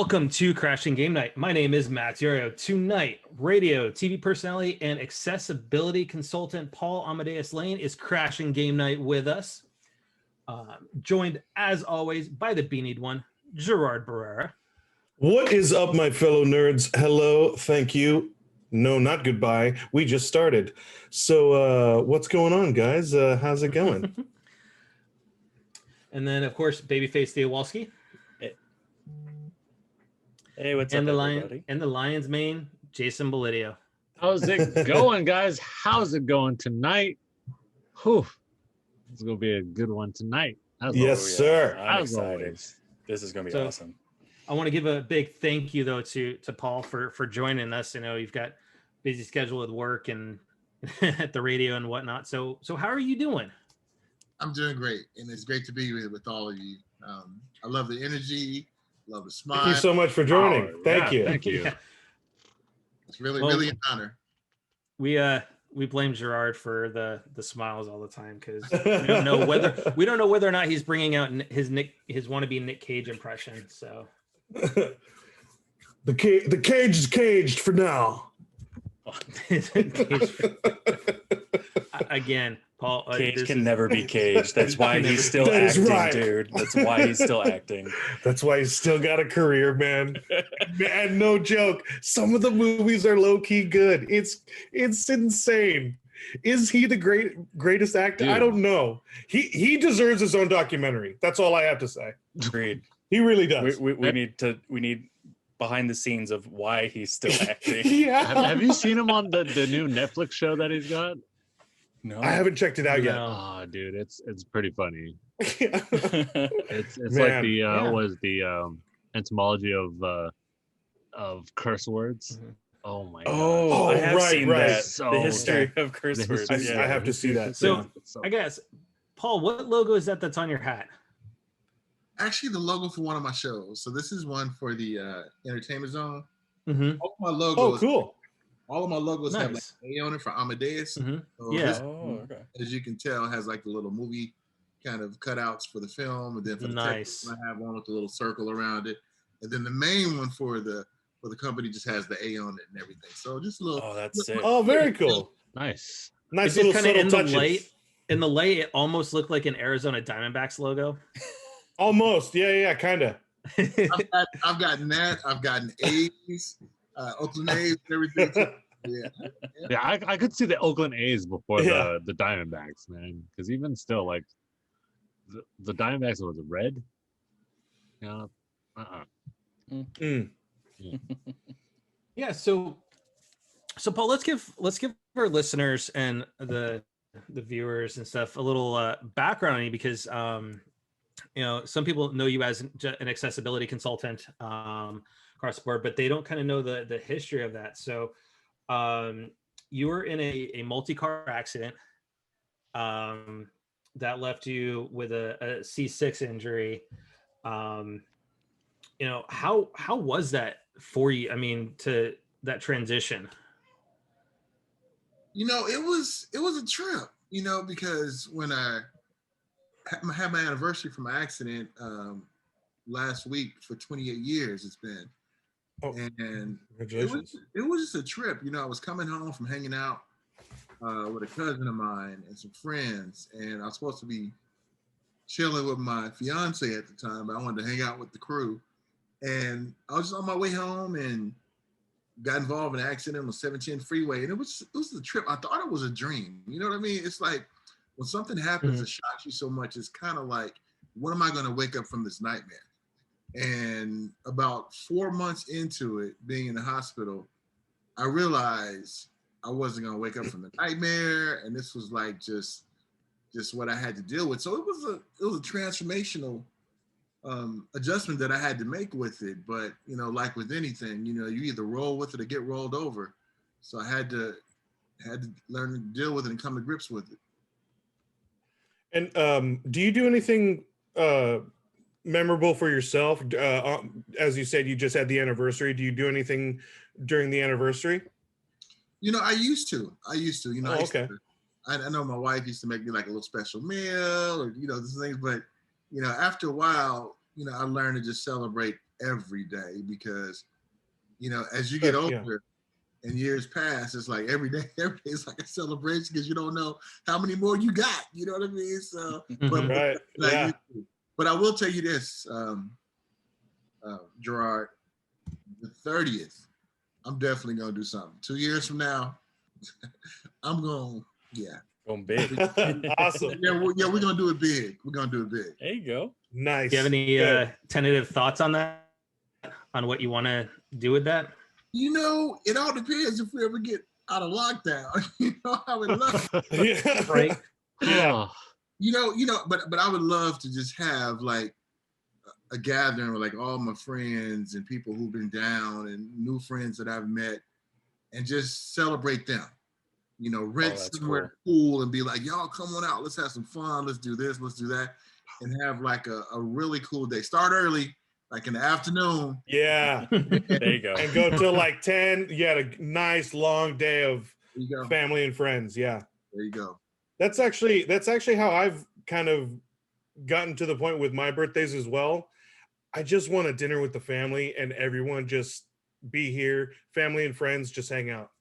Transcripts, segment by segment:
Welcome to Crashing Game Night. My name is Matt Yorio. Tonight, radio, TV personality, and accessibility consultant Paul Amadeus Lane is crashing game night with us. Joined, as always, by the beanied one, Gerard Barrera. What is up, my fellow nerds? Hello, thank you. No, not goodbye. We just started. So what's going on, guys? How's it going? And then, of course, babyface Theowalski. Hey, what's and up, the everybody? And the Lions mane, Jason Belidio. How's it going, guys? How's it going tonight? Whew. It's going to be a good one tonight. Yes, sir. I'm excited. This is going to be awesome. I want to give a big thank you, though, to Paul for joining us. You know, you've got busy schedule with work and at the radio and whatnot. So how are you doing? I'm doing great, and it's great to be with all of you. I love the energy. Love the smile. Thank you so much for joining. Thank you. Thank you. Yeah. It's really an honor. We blame Gerard for the smiles all the time because we don't know whether or not he's bringing out his wannabe Nick Cage impression. So the cage is caged for now. Again, Paul. Cage can never be caged. That's why he's still acting, right, dude. That's why he's still acting. That's why he's still got a career, man. And no joke, some of the movies are low-key good. It's insane. Is he the greatest actor? Dude. I don't know. He deserves his own documentary. That's all I have to say. Agreed. He really does. We need behind the scenes of why he's still acting. Yeah. Have you seen him on the new Netflix show that he's got? No, I haven't checked it out yet. Oh, dude, it's pretty funny. Yeah. It's like the entomology of curse words. Mm-hmm. Oh my god! Oh, I have seen that. So the history of curse words. I have to see that. So I guess, Paul, what logo is that's on your hat? Actually, the logo for one of my shows. So this is one for the Entertainment Zone. Mm-hmm. All of my logos. Oh, cool. All of my logos Nice. have like A on it for Amadeus. Mm-hmm. So Yeah. this, Okay. as you can tell, has like the little movie kind of cutouts for the film, and then for the Nice. text, I have one with a little circle around it, and then the main one for the company just has the A on it and everything. So just a little. Oh, that's sick. Oh, very cool. Nice. Nice It little just kinda subtle touches. In the light, it almost looked like an Arizona Diamondbacks logo. Almost. Yeah, kind of. I've gotten that. I've gotten A's, Oakland A's, and everything. Yeah, I could see the Oakland A's before the Diamondbacks, man. Because even still, like the Diamondbacks was red. Yeah. Yeah. So Paul, let's give our listeners and the viewers and stuff a little background on you because some people know you as an accessibility consultant across the board, but they don't kind of know the history of that. So you were in a multi-car accident that left you with a C6 injury. How was that for you? I mean, to that transition. It was a trip. Because when I had my anniversary from my accident last week for 28 years, it's been. Oh, and congratulations. It was just a trip. I was coming home from hanging out with a cousin of mine and some friends, and I was supposed to be chilling with my fiance at the time, but I wanted to hang out with the crew. And I was just on my way home and got involved in an accident on the 710 freeway, and it was a trip. I thought it was a dream. You know what I mean? It's like when something happens that shocks you so much, it's kind of like, when am I going to wake up from this nightmare? And about 4 months into it, being in the hospital, I realized I wasn't going to wake up from the nightmare, and this was like just what I had to deal with. So it was a transformational adjustment that I had to make with it. But like with anything, you either roll with it or get rolled over. So I had to learn to deal with it and come to grips with it. And do you do anything memorable for yourself? As you said, you just had the anniversary. Do you do anything during the anniversary? I used to. Okay. I know my wife used to make me like a little special meal or these things, but after a while, I learned to just celebrate every day because, you know, as you get older and years pass, it's like every day is like a celebration because you don't know how many more you got. You know what I mean? So, Right. Yeah. But I will tell you this, Gerard, the 30th, I'm definitely gonna do something. 2 years from now, I'm going, Going big. Awesome. we're gonna do it big. We're gonna do it big. There you go. Nice. Do you have any tentative thoughts on that? On what you want to do with that? You know, it all depends if we ever get out of lockdown. You know, I would love, Yeah. Right. Yeah. you know, but I would love to just have like a gathering with like all my friends and people who've been down and new friends that I've met and just celebrate them. You know, rent somewhere cool and be like, y'all come on out, let's have some fun, let's do this, let's do that, and have like a really cool day. Start early, like in the afternoon. Yeah. There you go. And go till like 10. You had a nice long day of family and friends. Yeah. There you go. That's actually how I've kind of gotten to the point with my birthdays as well. I just want a dinner with the family and everyone just be here, family and friends, just hang out.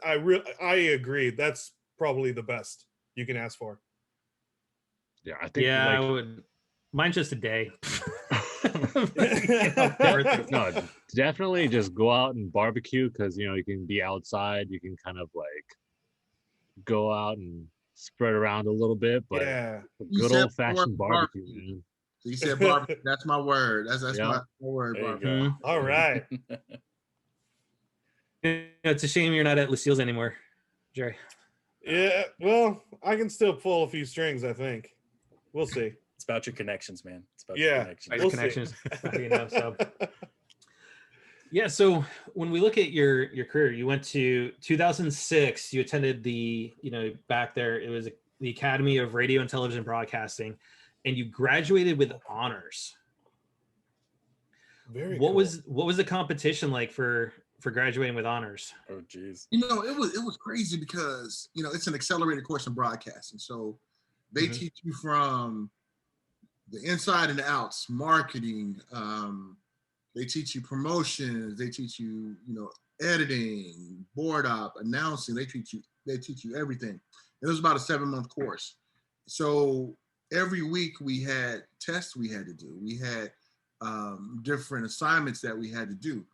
I agree. That's probably the best you can ask for. Yeah, I think. Yeah, like, I would. Mine's just a day. No, definitely just go out and barbecue because you know you can be outside. You can kind of like go out and spread around a little bit, but Yeah. good old fashioned barbecue, man. So you said barbecue. That's my word. That's Yeah. my word. There you Barbecue. go. All right. It's a shame you're not at Lucille's anymore, Jerry. Yeah. Well, I can still pull a few strings, I think. We'll see. It's about your connections, man. It's about Yeah. your connections. Your We'll see. connections, you know. So yeah. So when we look at your career, you went to 2006. You attended the back there. It was the Academy of Radio and Television Broadcasting, and you graduated with honors. Very What cool. was the competition like for graduating with honors? Oh, geez. You know, it was crazy because it's an accelerated course in broadcasting. So they teach you from the inside and the outs, marketing. They teach you promotions. They teach you, editing, board op, announcing. They teach you everything. It was about a 7-month course. So every week we had tests we had to do. We had different assignments that we had to do.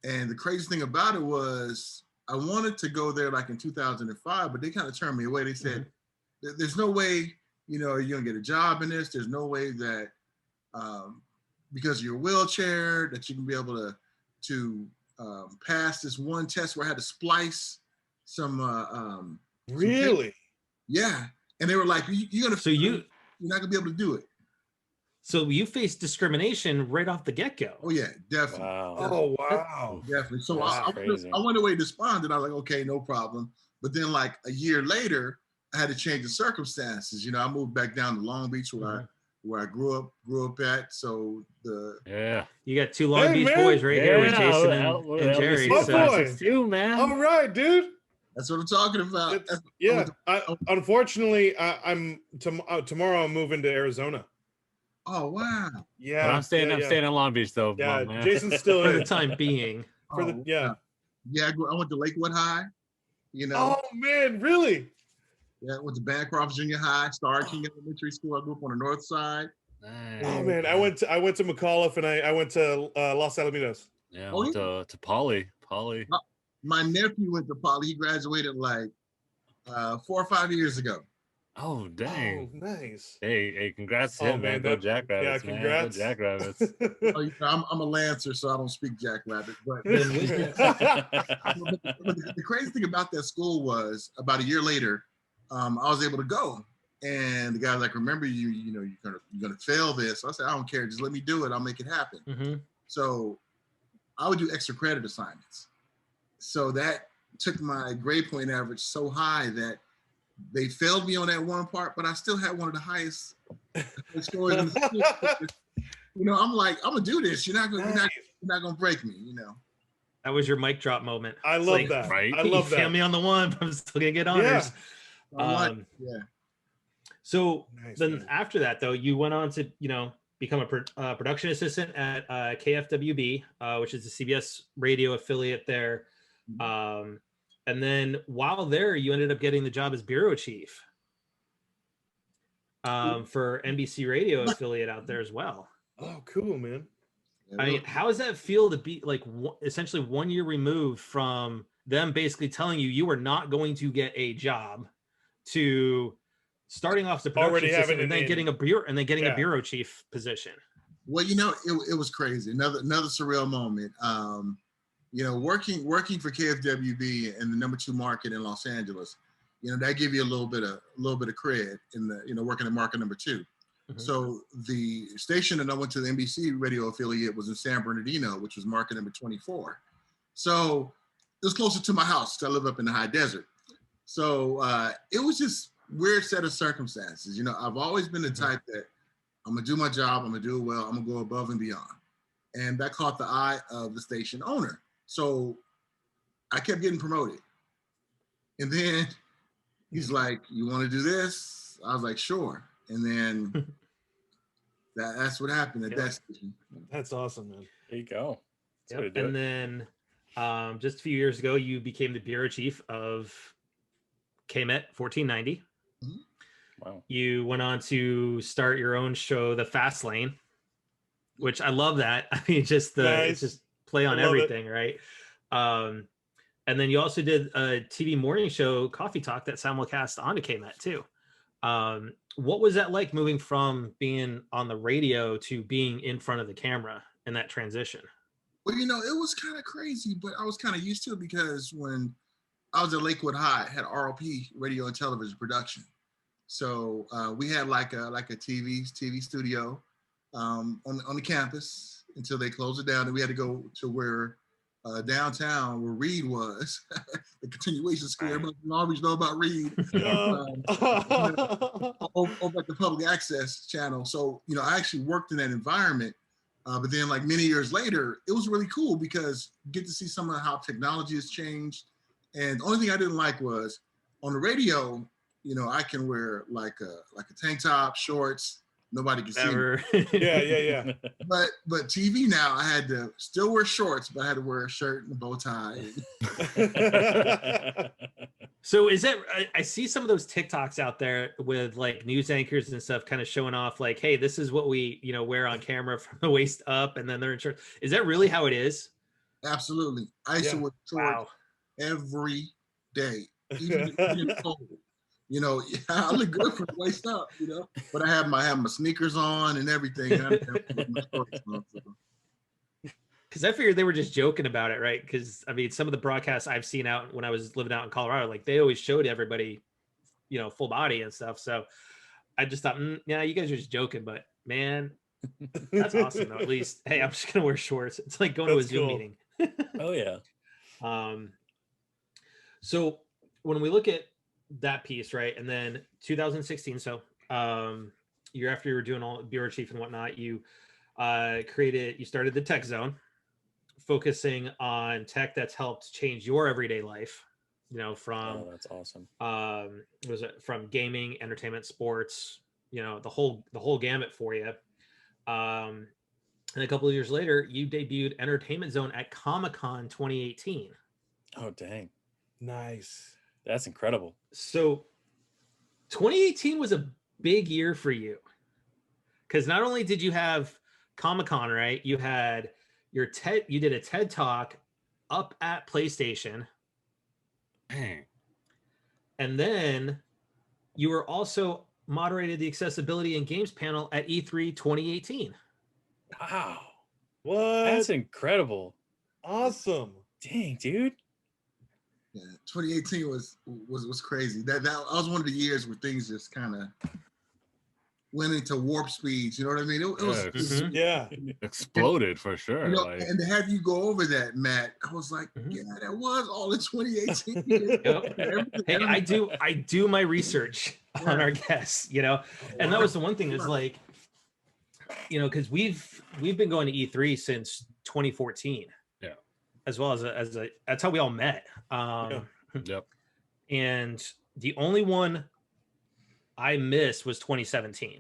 And the crazy thing about it was I wanted to go there like in 2005, but they kind of turned me away. They said, there's no way, you're going to get a job in this. There's no way that because of your wheelchair that you can be able to pass this one test where I had to splice some. Really? Yeah. And they were like, you're going to, So you're not going to be able to do it. So you faced discrimination right off the get-go. Oh yeah, definitely. Wow. Oh, wow. Definitely. So That's I crazy. went away despondent. I was like, okay, no problem. But then like a year later, I had to change the circumstances. I moved back down to Long Beach where I grew up at. So You got two Long Beach man. boys right here with Jason and Jerry. Oh, So boy. You, man. All right, dude. that's what I'm talking about. Unfortunately, tomorrow I'm moving to Arizona. Oh wow. Yeah. But I'm staying in Long Beach though. Yeah, man. Jason's still for in the it. time being. Yeah, I went to Lakewood High. Oh man, really? Yeah, I went to Bancroft Junior High, Star King Elementary School. I grew up on the north side. Oh man, I went to McAuliffe and I went to Los Alamitos. Yeah, Oh, went to Poly. My nephew went to Poly. He graduated like 4 or 5 years ago. Oh dang! Oh, nice. Hey, congrats to Oh, him, man, man. Go Jackrabbits, yeah, man. congrats. Go Jackrabbits. I'm a Lancer, so I don't speak Jackrabbit. But the crazy thing about that school was about a year later, I was able to go. And the guy's like, remember, you're gonna fail this. So I said, I don't care, just let me do it. I'll make it happen. Mm-hmm. So I would do extra credit assignments. So that took my grade point average so high that they failed me on that one part, but I still had one of the highest scores in the school. I'm like, I'm gonna do this. You're not gonna break me. That was your mic drop moment. I It's love like, that. right? I love you failed that. me on the one, but I'm still gonna get honors. I'm like, Um, yeah. So Nice, then man. after that, though, you went on to become a production assistant at KFWB, which is the CBS radio affiliate there. And then while there, you ended up getting the job as bureau chief for NBC radio affiliate out there as well. Oh, cool, man. I mean, how does that feel to be like essentially 1 year removed from them basically telling you you are not going to get a job to starting off as a production assistant and then getting a bureau chief position? Well, you know, it was crazy. Another surreal moment. You know, working for KFWB in the #2 market in Los Angeles, you know, that give you a little bit of cred in the, you know, working at market #2. Mm-hmm. So the station that I went to, the NBC radio affiliate, was in San Bernardino, which was market number 24. So it was closer to my house. I live up in the high desert. So it was just weird set of circumstances. You know, I've always been the type that I'm gonna do my job, I'm gonna do it well, I'm gonna go above and beyond. And that caught the eye of the station owner. So I kept getting promoted. And then he's like, "You want to do this?" I was like, "Sure." And then that's what happened at that station. That's awesome, man. There you go. Yep. And then just a few years ago, you became the bureau chief of KMET 1490. Mm-hmm. Wow. You went on to start your own show, The Fast Lane, which I love that. I mean, just it's just play on everything, right? And then you also did a TV morning show, Coffee Talk, that simulcast onto KMET too. What was that like, moving from being on the radio to being in front of the camera in that transition? Well, you know, it was kind of crazy, but I was kind of used to it because when I was at Lakewood High, I had RLP, radio and television production. So we had like a TV studio on the campus until they closed it down, and we had to go to where downtown where Reed was, the continuation school. Everybody always know about Reed. Over at the public access channel. So, you know, I actually worked in that environment. But then like many years later, it was really cool because you get to see some of how technology has changed. And the only thing I didn't like was on the radio, you know, I can wear like a tank top, shorts, nobody can see me. Yeah. But TV now, I had to still wear shorts, but I had to wear a shirt and a bow tie. So is that, I see some of those TikToks out there with like news anchors and stuff kind of showing off like, hey, this is what we, you know, wear on camera from the waist up, and then they're in shorts. Is that really how it is? Absolutely. I used to wear shorts every day, even in cold. You know, I look good from the waist up, you know, but I have my sneakers on and everything. Because I figured they were just joking about it, right? Because I mean, some of the broadcasts I've seen out when I was living out in Colorado, like they always showed everybody, you know, full body and stuff. So I just thought, yeah, you guys are just joking, but man, that's awesome though. At least, hey, I'm just gonna wear shorts. It's like going to a Zoom meeting. Oh yeah. So when we look at that piece, right, and then 2016, so year after you were doing all bureau chief and whatnot, you started the Tech Zone, focusing on tech that's helped change your everyday life, you know, from that's awesome. Was it from gaming, entertainment, sports, you know, the whole gamut for you. And a couple of years later, you debuted Entertainment Zone at Comic-Con 2018. Oh dang, nice. That's incredible. So 2018 was a big year for you, because not only did you have Comic-Con, right? You had you did a TED Talk up at PlayStation. Dang. And then you were also moderated the accessibility and games panel at E3 2018. Wow. What? That's incredible. Awesome. Dang, dude. Yeah, 2018 was crazy. That was one of the years where things just kind of went into warp speeds. You know what I mean? It was exploded for sure. You know, like, and to have you go over that, Matt, I was like, yeah, that was all in 2018. Hey, I do my research on our guests, you know, and that was the one thing is like, you know, because we've been going to E3 since 2014. Yeah. As well as that's how we all met. Yep. And the only one I missed was 2017.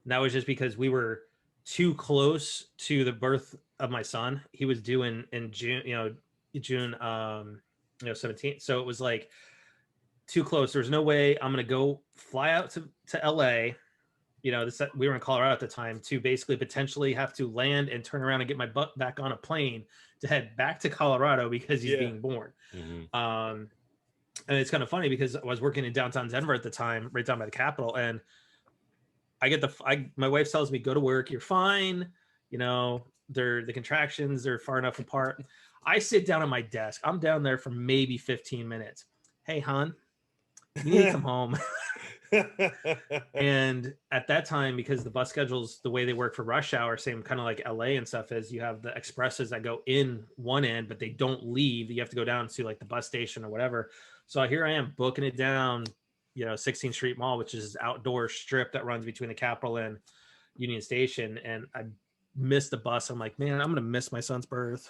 And that was just because we were too close to the birth of my son. He was due in June, June 17th. So it was like too close. There's no way I'm gonna go fly out to LA. We were in Colorado at the time, to basically potentially have to land and turn around and get my butt back on a plane to head back to Colorado because he's being born. And it's kind of funny because I was working in downtown Denver at the time, right down by the Capitol, and my wife tells me, go to work, you're fine. The contractions are far enough apart. I sit down at my desk. I'm down there for maybe 15 minutes. Hey, hon, you need to come home. And at that time, because the bus schedules, the way they work for rush hour, same kind of like LA and stuff, is you have the expresses that go in one end, but they don't leave. You have to go down to like the bus station or whatever. So here I am booking it down, 16th Street Mall, which is outdoor strip that runs between the Capitol and Union Station. And I missed the bus. I'm like, man, I'm going to miss my son's birth.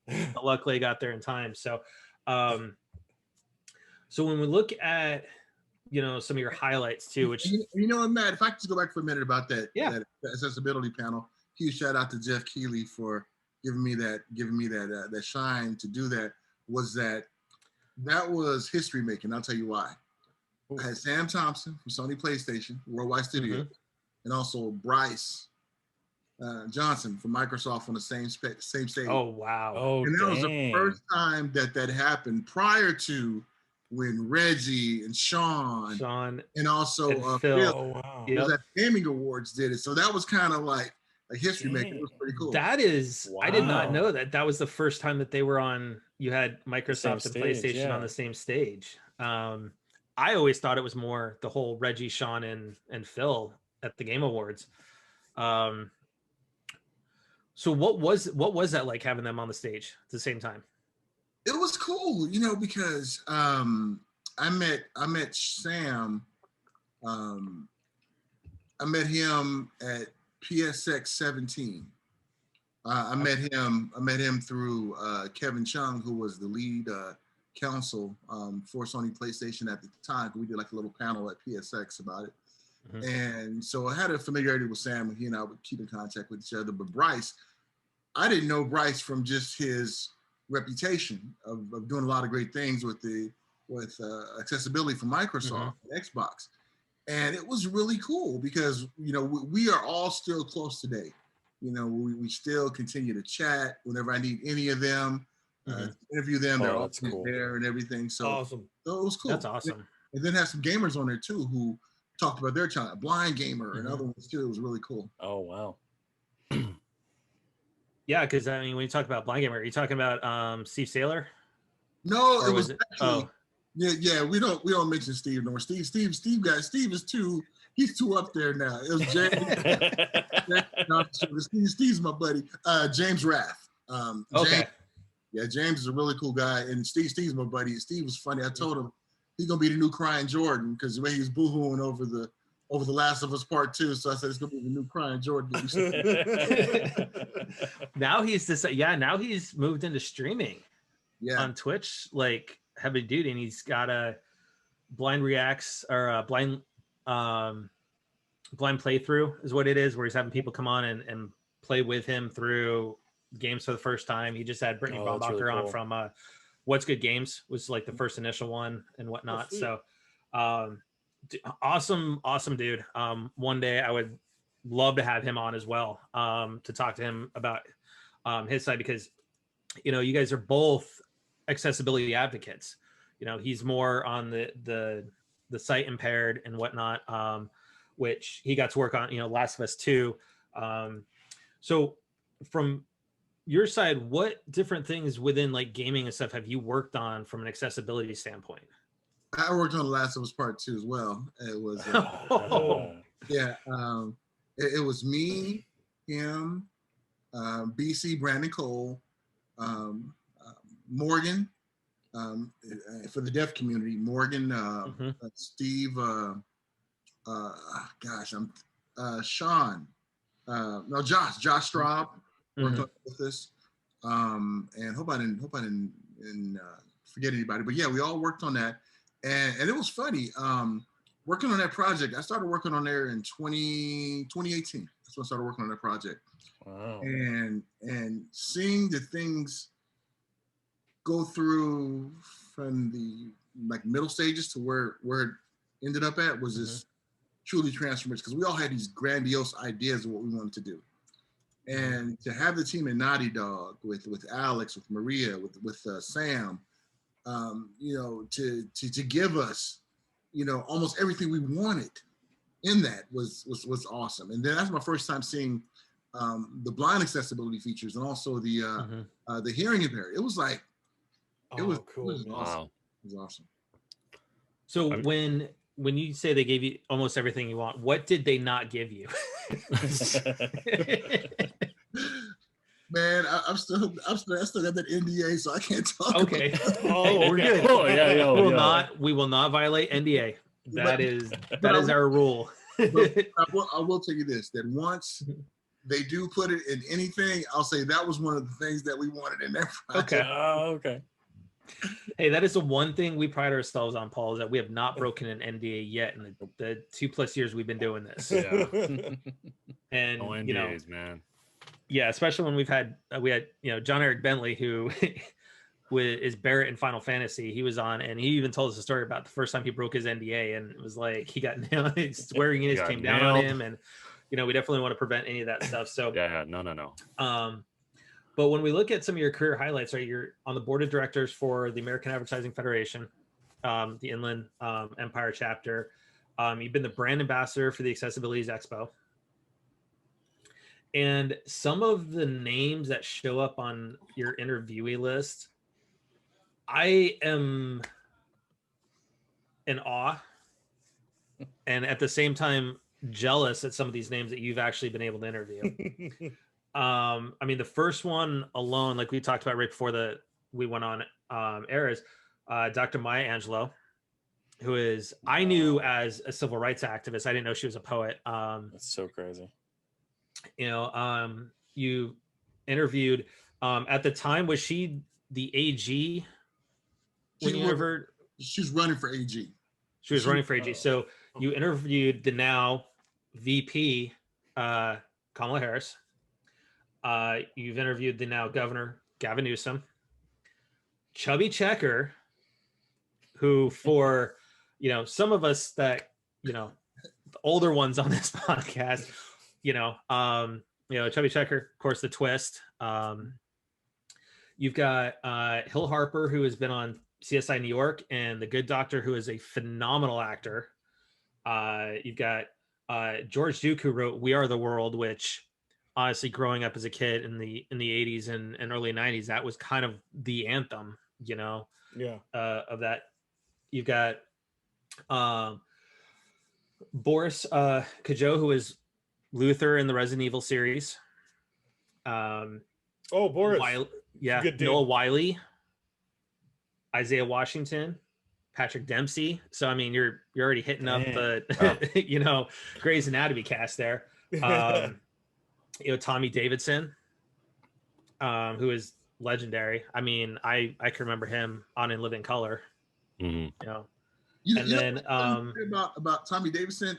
But luckily I got there in time. So, so when we look at, some of your highlights too, which what, Matt, if I could just go back for a minute about that accessibility panel, huge shout out to Jeff Keighley for giving me that shine to do that. That was history making. I'll tell you why. I had Sam Thompson from Sony PlayStation Worldwide Studio, and also Bryce Johnson from Microsoft on the same stage. Oh wow! And that was the first time that happened, prior to when Reggie and Sean and also and Phil, was at Gaming Awards did it. So that was kind of like a history maker. It was pretty cool. That is, I did not know that was the first time that they were on. You had Microsoft and PlayStation on the same stage. I always thought it was more the whole Reggie, Sean, and Phil at the Game Awards. So what was that like, having them on the stage at the same time? It was cool, because I met Sam. I met him at PSX 17. I met him through Kevin Chung, who was the lead counsel for Sony PlayStation at the time. We did like a little panel at PSX about it. And so I had a familiarity with Sam, and he and I would keep in contact with each other. But Bryce, I didn't know Bryce from just his reputation of doing a lot of great things with accessibility for Microsoft and Xbox. And it was really cool because, we are all still close today. We still continue to chat whenever I need any of them, interview them. They're all cool there and everything. So awesome. So it was cool. That's awesome. And then have some gamers on there too who talked about their channel, Blind Gamer and other ones too. It was really cool. Oh, wow. Yeah, because when you talk about Blind Gamer, are you talking about Steve Saylor? No, it was actually. Yeah. We don't mention Steve no more. Steve is too. He's too up there now. It was James. Steve's my buddy. James Rath. Okay. James is a really cool guy, and Steve's my buddy. Steve was funny. I told him he's gonna be the new Crying Jordan because the way he was boohooing over the Last of Us Part 2. So I said it's gonna be the new Crying Jordan. Now he's moved into streaming on Twitch, like heavy duty, and he's got a blind reacts or a blind playthrough is what it is, where he's having people come on and play with him through games for the first time. He just had Brittany Bombacher really cool. On from What's Good Games, was like the first initial one and whatnot. So awesome dude. One day I would love to have him on as well, to talk to him about his side, because you guys are both accessibility advocates. He's more on the sight impaired and whatnot, which he got to work on, Last of Us 2. So from your side, what different things within like gaming and stuff have you worked on from an accessibility standpoint? I worked on The Last of Us Part 2 as well. It was it was me, him, BC, Brandon Cole, Morgan, for the deaf community, Morgan, Steve, Sean, Josh Straub worked on with this, and hope I didn't forget anybody, but yeah, we all worked on that, and it was funny. working on that project, I started working on there in 2018. That's when I started working on that project. Wow. And seeing the things go through from the like middle stages to where it ended up at was just truly transformative, because we all had these grandiose ideas of what we wanted to do. And to have the team at Naughty Dog with Alex, with Maria, with Sam, you know, to give us, you know, almost everything we wanted in that was awesome. And then that's my first time seeing the blind accessibility features and also the hearing impaired. It was like, it was cool. It was awesome. Wow. It was awesome. So when you say they gave you almost everything you want, what did they not give you? Man, I still got that NDA, so I can't talk. Okay. Oh, We're good. Oh, yeah, We will not violate NDA. That is but our rule. But I will tell you this: that once they do put it in anything, I'll say that was one of the things that we wanted in that project. Okay. Oh, okay. Hey, that is the one thing we pride ourselves on, Paul, is that we have not broken an NDA yet in the 2+ years we've been doing this. Yeah. And No you know, NDAs, man. yeah, especially when we had you know, John Eric Bentley, who is Barrett in Final Fantasy. He was on, and he even told us a story about the first time he broke his NDA, and it was like he got nailed. Swearing in came down on him, and you know, we definitely want to prevent any of that stuff. So Yeah, no. But when we look at some of your career highlights, right, you're on the board of directors for the American Advertising Federation, the Inland Empire chapter. You've been the brand ambassador for the Accessibilities Expo. And some of the names that show up on your interviewee list, I am in awe and at the same time jealous at some of these names that you've actually been able to interview. I mean, the first one alone, like we talked about right before we went on air, is Dr. Maya Angelou, who is, I knew as a civil rights activist. I didn't know she was a poet. That's so crazy. You know, you interviewed at the time, was she the AG when you interviewed? She's running for AG. She was running for AG. So you interviewed the now VP, Kamala Harris. You've interviewed the now Governor Gavin Newsom, Chubby Checker, who for, you know, some of us that, you know, the older ones on this podcast, you know, Chubby Checker, of course, the twist. You've got Hill Harper, who has been on CSI New York, and The Good Doctor, who is a phenomenal actor. You've got George Duke, who wrote We Are the World, which honestly, growing up as a kid in the 80s and early 90s, that was kind of the anthem, you know, of that. You've got Boris Kajot, who is Luther in the Resident Evil series. Boris. Noah Wiley, Isaiah Washington, Patrick Dempsey. So I mean, you're already hitting up the you know, Grey's Anatomy cast there. You know, Tommy Davidson, who is legendary. I mean, I can remember him on In Living Color. Mm-hmm. You know, and then about Tommy Davidson.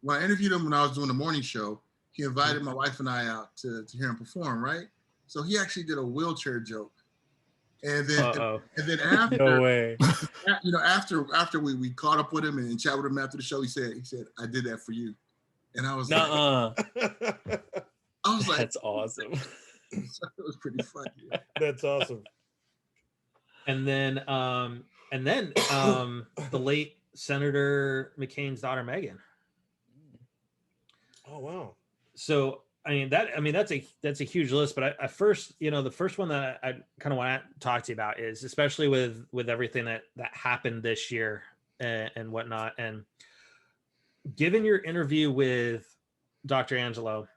When I interviewed him when I was doing the morning show, he invited my wife and I out to hear him perform. Right, so he actually did a wheelchair joke, and then after, no way, you know, after we caught up with him and chatted with him after the show, he said, I did that for you, and I was like. I was like, that's awesome. It was pretty funny. That's awesome. And then the late Senator McCain's daughter, Megan. Oh, wow. So, that's a huge list, but I first, you know, the first one that I kind of want to talk to you about is, especially with everything that happened this year and whatnot. And given your interview with Dr. Angelou,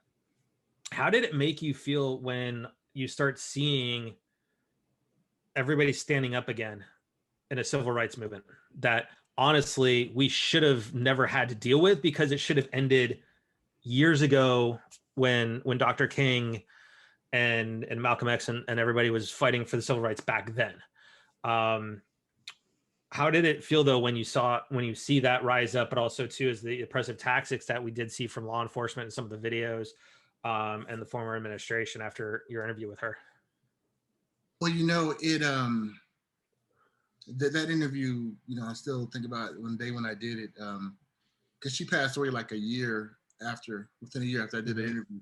how did it make you feel when you start seeing everybody standing up again in a civil rights movement that honestly we should have never had to deal with, because it should have ended years ago when Dr. King and Malcolm X and everybody was fighting for the civil rights back then? How how did it feel though when you see that rise up, but also too is the oppressive tactics that we did see from law enforcement in some of the videos, and the former administration after your interview with her? Well, that interview, I still think about it when I did it, because she passed away like within a year after I did the interview,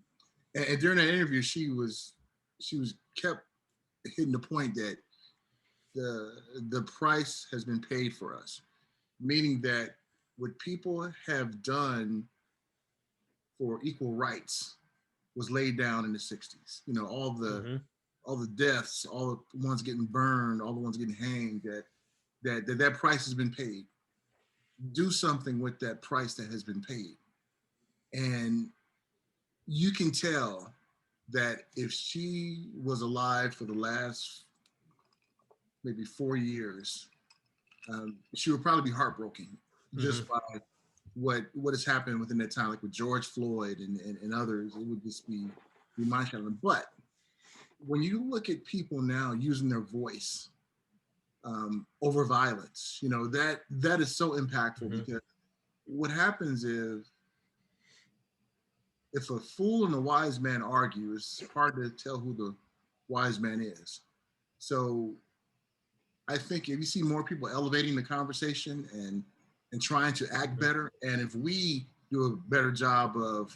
and during that interview, she was kept hitting the point that the price has been paid for us, meaning that what people have done for equal rights was laid down in the 60s. All the deaths, all the ones getting burned, all the ones getting hanged, that price has been paid. Do something with that price that has been paid. And you can tell that if she was alive for the last maybe 4 years, she would probably be heartbroken just by what has happened within that time, like with George Floyd and others. It would just be mind-shattering. But when you look at people now using their voice over violence, that is so impactful, because what happens is if a fool and a wise man argue, it's hard to tell who the wise man is. So I think if you see more people elevating the conversation and trying to act better, and if we do a better job of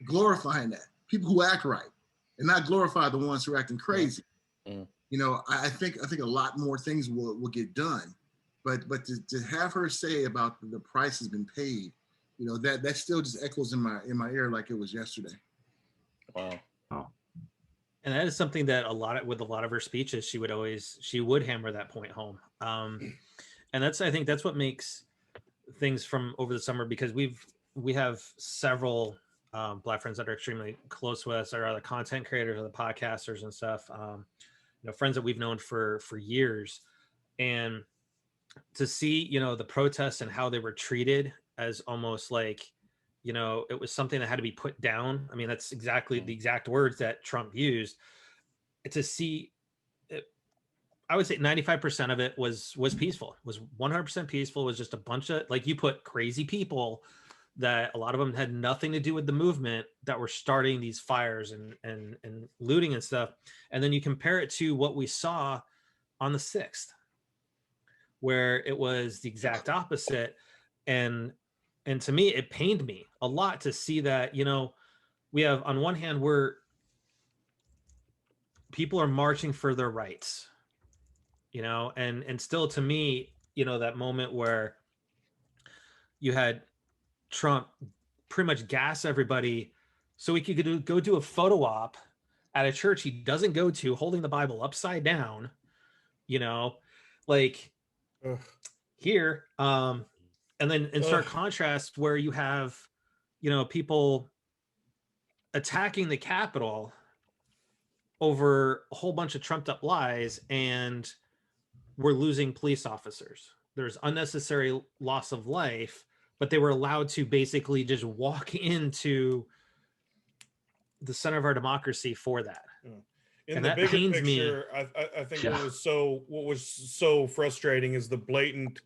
glorifying that, people who act right, and not glorify the ones who are acting crazy, I think a lot more things will get done. But to have her say about the price has been paid, that still just echoes in my ear like it was yesterday. Wow. And that is something that with a lot of her speeches, she would hammer that point home. And I think that's what makes things from over the summer, because we have several Black friends that are extremely close with us, or other content creators or the podcasters and stuff, friends that we've known for years. And to see, the protests and how they were treated as almost like, it was something that had to be put down. I mean, that's exactly the exact words that Trump used. To see it, I would say 95% of it was peaceful, was 100% peaceful. It was just a bunch of, like you put, crazy people that a lot of them had nothing to do with the movement that were starting these fires and looting and stuff. And then you compare it to what we saw on the 6th, where it was the exact opposite. And to me, it pained me a lot to see that, we have, on one hand, people are marching for their rights, and still, to me, that moment where you had Trump pretty much gas everybody so he could go do a photo op at a church he doesn't go to, holding the Bible upside down, like here, and then in stark contrast where you have, people attacking the Capitol over a whole bunch of trumped up lies, and we're losing police officers. There's unnecessary loss of life, but they were allowed to basically just walk into the center of our democracy for that. In the bigger picture, I think what was so frustrating is the blatant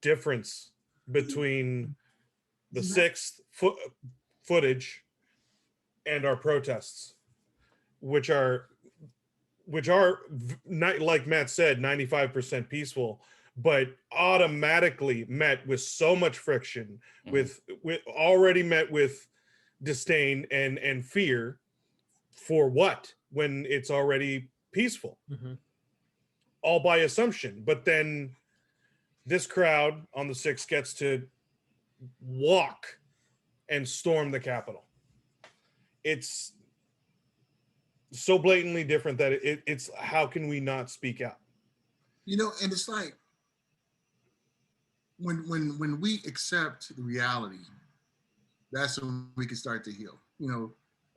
difference between the 6th footage and our protests, which are not, like Matt said, 95% peaceful, but automatically met with so much friction, with already met with disdain and fear for what, when it's already peaceful, all by assumption. But then this crowd on the 6th gets to walk and storm the Capitol. It's so blatantly different that it's how can we not speak out? And it's like when we accept the reality, that's when we can start to heal.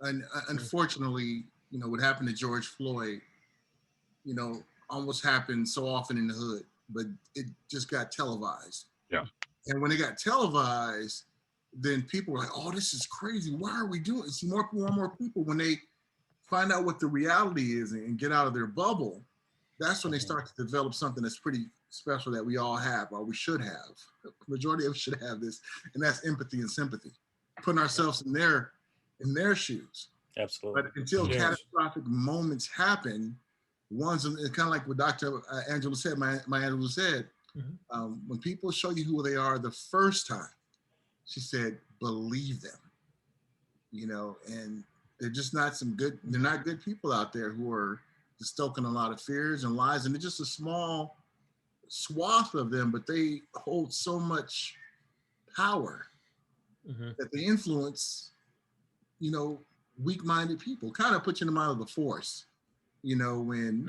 And unfortunately, what happened to George Floyd, almost happened so often in the hood, but it just got televised. Yeah. And when it got televised, then people were like, "Oh, this is crazy. Why are we doing this?" More people, when they find out what the reality is and get out of their bubble, that's when they start to develop something that's pretty special that we all have, or we should have. The majority of us should have this, and that's empathy and sympathy, putting ourselves in their shoes. Absolutely. But until catastrophic moments happen, one's kind of like what Dr. Angela said, my Angela said, when people show you who they are the first time, she said, believe them, you know, and they're just not they're not good people out there who are just stoking a lot of fears and lies. And they're just a small swath of them, but they hold so much power that they influence, you know, weak-minded people. Kind of put you in the mind of the Force, you know, when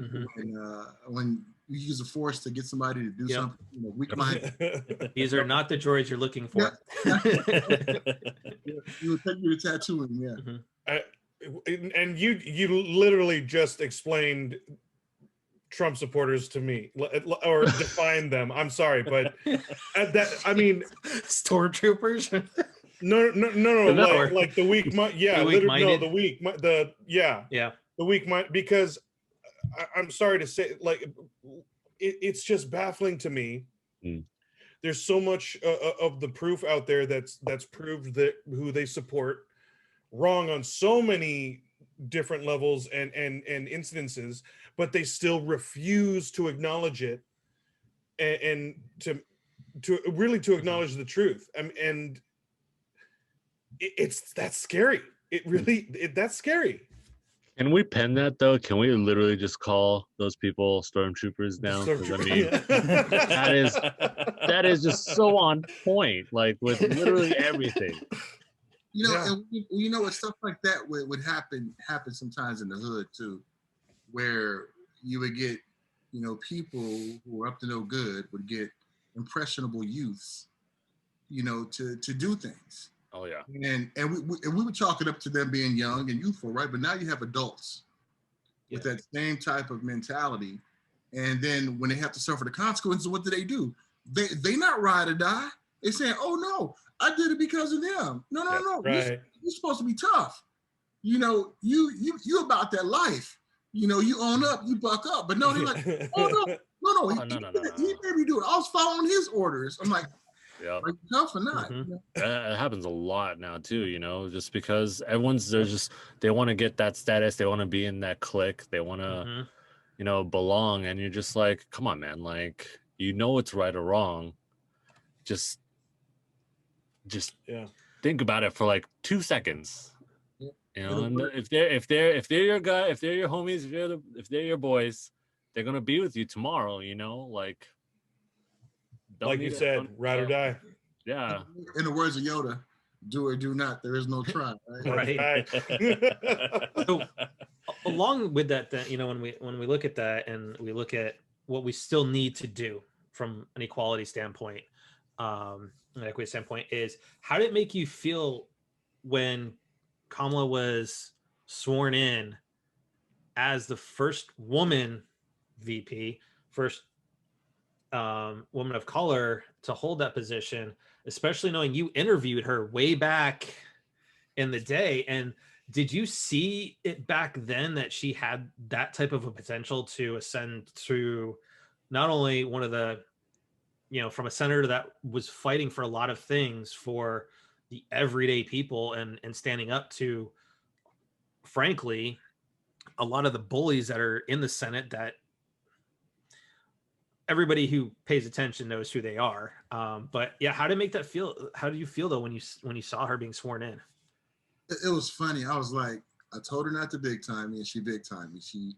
you use a force to get somebody to do something, you know, weak-minded. These are not the droids you're looking for. You would take your tattooing, And you literally just explained Trump supporters to me, or defined them. I'm sorry, but I mean, stormtroopers. No, like the weak mind. Yeah, literally, the weak mind. Because I'm sorry to say, like, it's just baffling to me. There's so much of the proof out there that's proved that who they support wrong on so many different levels and incidences, but they still refuse to acknowledge it and to really to acknowledge the truth. And that's scary. That's scary. Can we pen that though? Can we literally just call those people stormtroopers now? Because I mean, that is just so on point, like with literally everything. You know, and you know what, stuff like that would happen sometimes in the hood too, where you would get, you know, people who were up to no good would get impressionable youths, you know, to do things. Oh yeah. And we would chalk it up to them being young and youthful, right? But now you have adults with that same type of mentality, and then when they have to suffer the consequences, what do? They not ride or die. They saying, "Oh no, I did it because of them." No. Right. You're supposed to be tough. You know, you about that life. You know, you own up, you buck up. But no, they're like, "Oh no, he made me do it. I was following his orders." I'm like, yeah, are you tough or not? It happens a lot now too, you know, just because they want to get that status, they want to be in that clique, they want to you know, belong, and you're just like, come on, man, like, you know, it's right or wrong, just think about it for like 2 seconds, you know. And if they're your guy, if they're your homies, if they're your boys, they're gonna be with you tomorrow, you know, like you said, ride or die. Yeah. In the words of Yoda, do or do not. There is no try. Right. So, along with that, you know, when we look at that and we look at what we still need to do from an equality standpoint, an equity standpoint, is how did it make you feel when Kamala was sworn in as the first woman VP, first woman of color to hold that position, especially knowing you interviewed her way back in the day? And did you see it back then that she had that type of a potential to ascend to not only one of the, you know, from a senator that was fighting for a lot of things for the everyday people and standing up to, frankly, a lot of the bullies that are in the Senate that everybody who pays attention knows who they are. But yeah, how did it make that feel? How do you feel though when you saw her being sworn in? It was funny. I was like, I told her not to big time me, and she big time me. She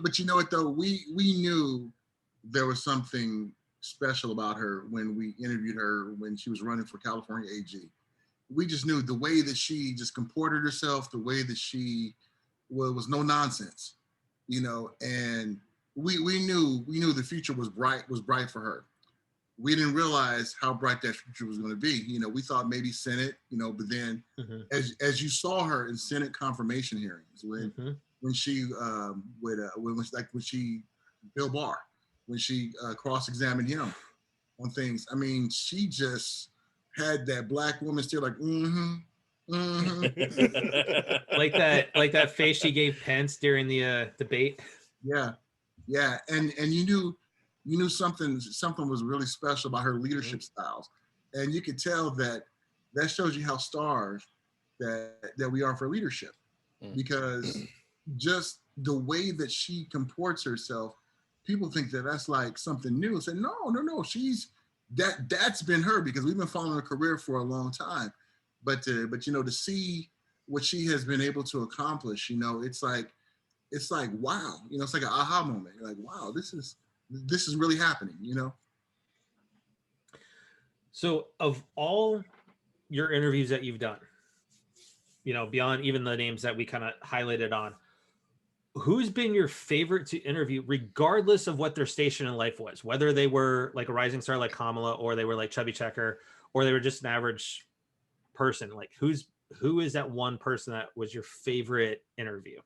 but you know what though? We knew there was something special about her when we interviewed her when she was running for California AG. We just knew the way that she just comported herself, the way that she was no nonsense, you know, and we knew the future was bright for her. We didn't realize how bright that future was going to be. You know, we thought maybe Senate, you know, but then as you saw her in Senate confirmation hearings, when she Bill Barr, when she cross-examined him on things, I mean, she just had that black woman still like, Mhm. like that face she gave Pence during the debate. Yeah, yeah, and you knew something was really special about her leadership styles, and you could tell that shows you how starved that we are for leadership, because just the way that she comports herself, people think that that's like something new. And say no, she's that's been her, because we've been following her career for a long time, but to see what she has been able to accomplish, it's like wow, it's like an aha moment. You're like, wow, this is really happening. So of all your interviews that you've done, beyond even the names that we kind of highlighted on, who's been your favorite to interview, regardless of what their station in life was, whether they were like a rising star like Kamala, or they were like Chubby Checker, or they were just an average person? Like who is that one person that was your favorite interview?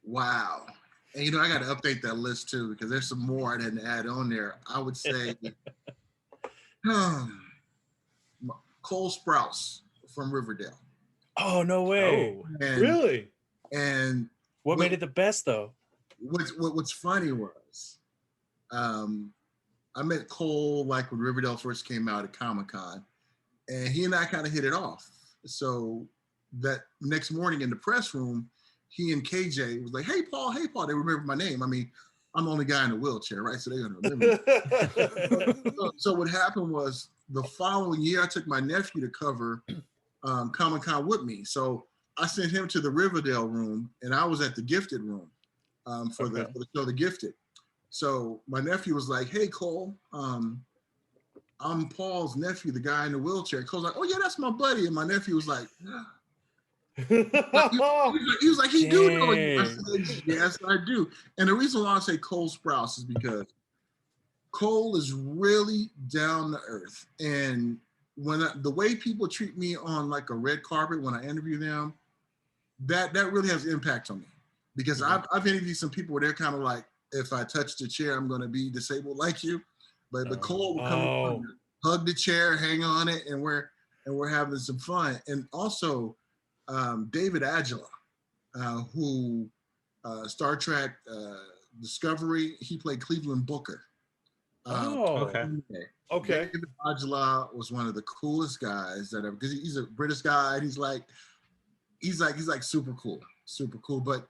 Wow. And I got to update that list too, because there's some more I didn't add on there. I would say Cole Sprouse from Riverdale. Oh, no way. And, Really? And what made it the best though? What's funny was I met Cole like when Riverdale first came out at Comic-Con, and he and I kind of hit it off. So that next morning in the press room, he and KJ was like, hey Paul. They remember my name. I mean, I'm the only guy in a wheelchair, right? So they're gonna remember me. So what happened was, the following year I took my nephew to cover Comic-Con with me. So I sent him to the Riverdale room, and I was at the Gifted room for the show The Gifted. So my nephew was like, hey Cole, I'm Paul's nephew, the guy in the wheelchair. Cole's like, oh yeah, that's my buddy. And my nephew was like, he was like, he do know you. I said, yes, I do. And the reason why I say Cole Sprouse is because Cole is really down to earth. And the way people treat me on like a red carpet when I interview them, that really has impact on me. Because I've interviewed some people where they're kind of like, if I touch the chair, I'm going to be disabled like you. But Cole will come and hug the chair, hang on it, and we're having some fun. And also David Agila, who Star Trek Discovery, he played Cleveland Booker. Okay. David Agila was one of the coolest guys that ever, because he's a British guy, and he's like super cool. But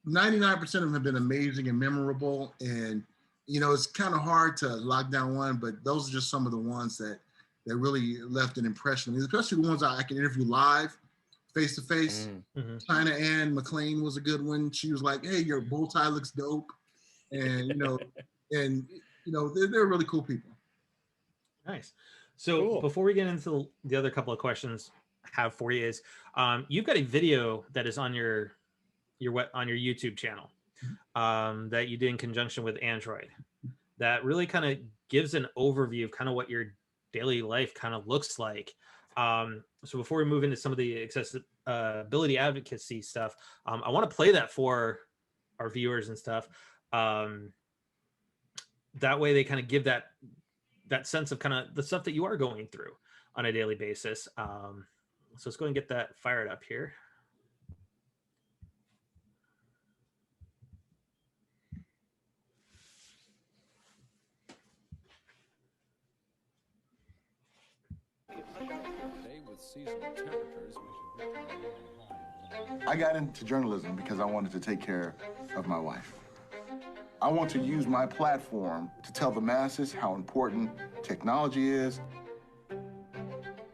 99% of them have been amazing and memorable, and it's kind of hard to lock down one, but those are just some of the ones that really left an impression on me, especially the ones I can interview live, face to face. China Ann McLean was a good one. She was like, hey, your bow tie looks dope, and they're really cool people. Nice. So before we get into the other couple of questions I have for you is, you've got a video that is on your YouTube channel that you did in conjunction with Android, that really kind of gives an overview of kind of what your daily life kind of looks like. So before we move into some of the accessibility advocacy stuff, I want to play that for our viewers and stuff. That way they kind of give that sense of kind of the stuff that you are going through on a daily basis. So let's go and get that fired up here. I got into journalism because I wanted to take care of my wife. I want to use my platform to tell the masses how important technology is.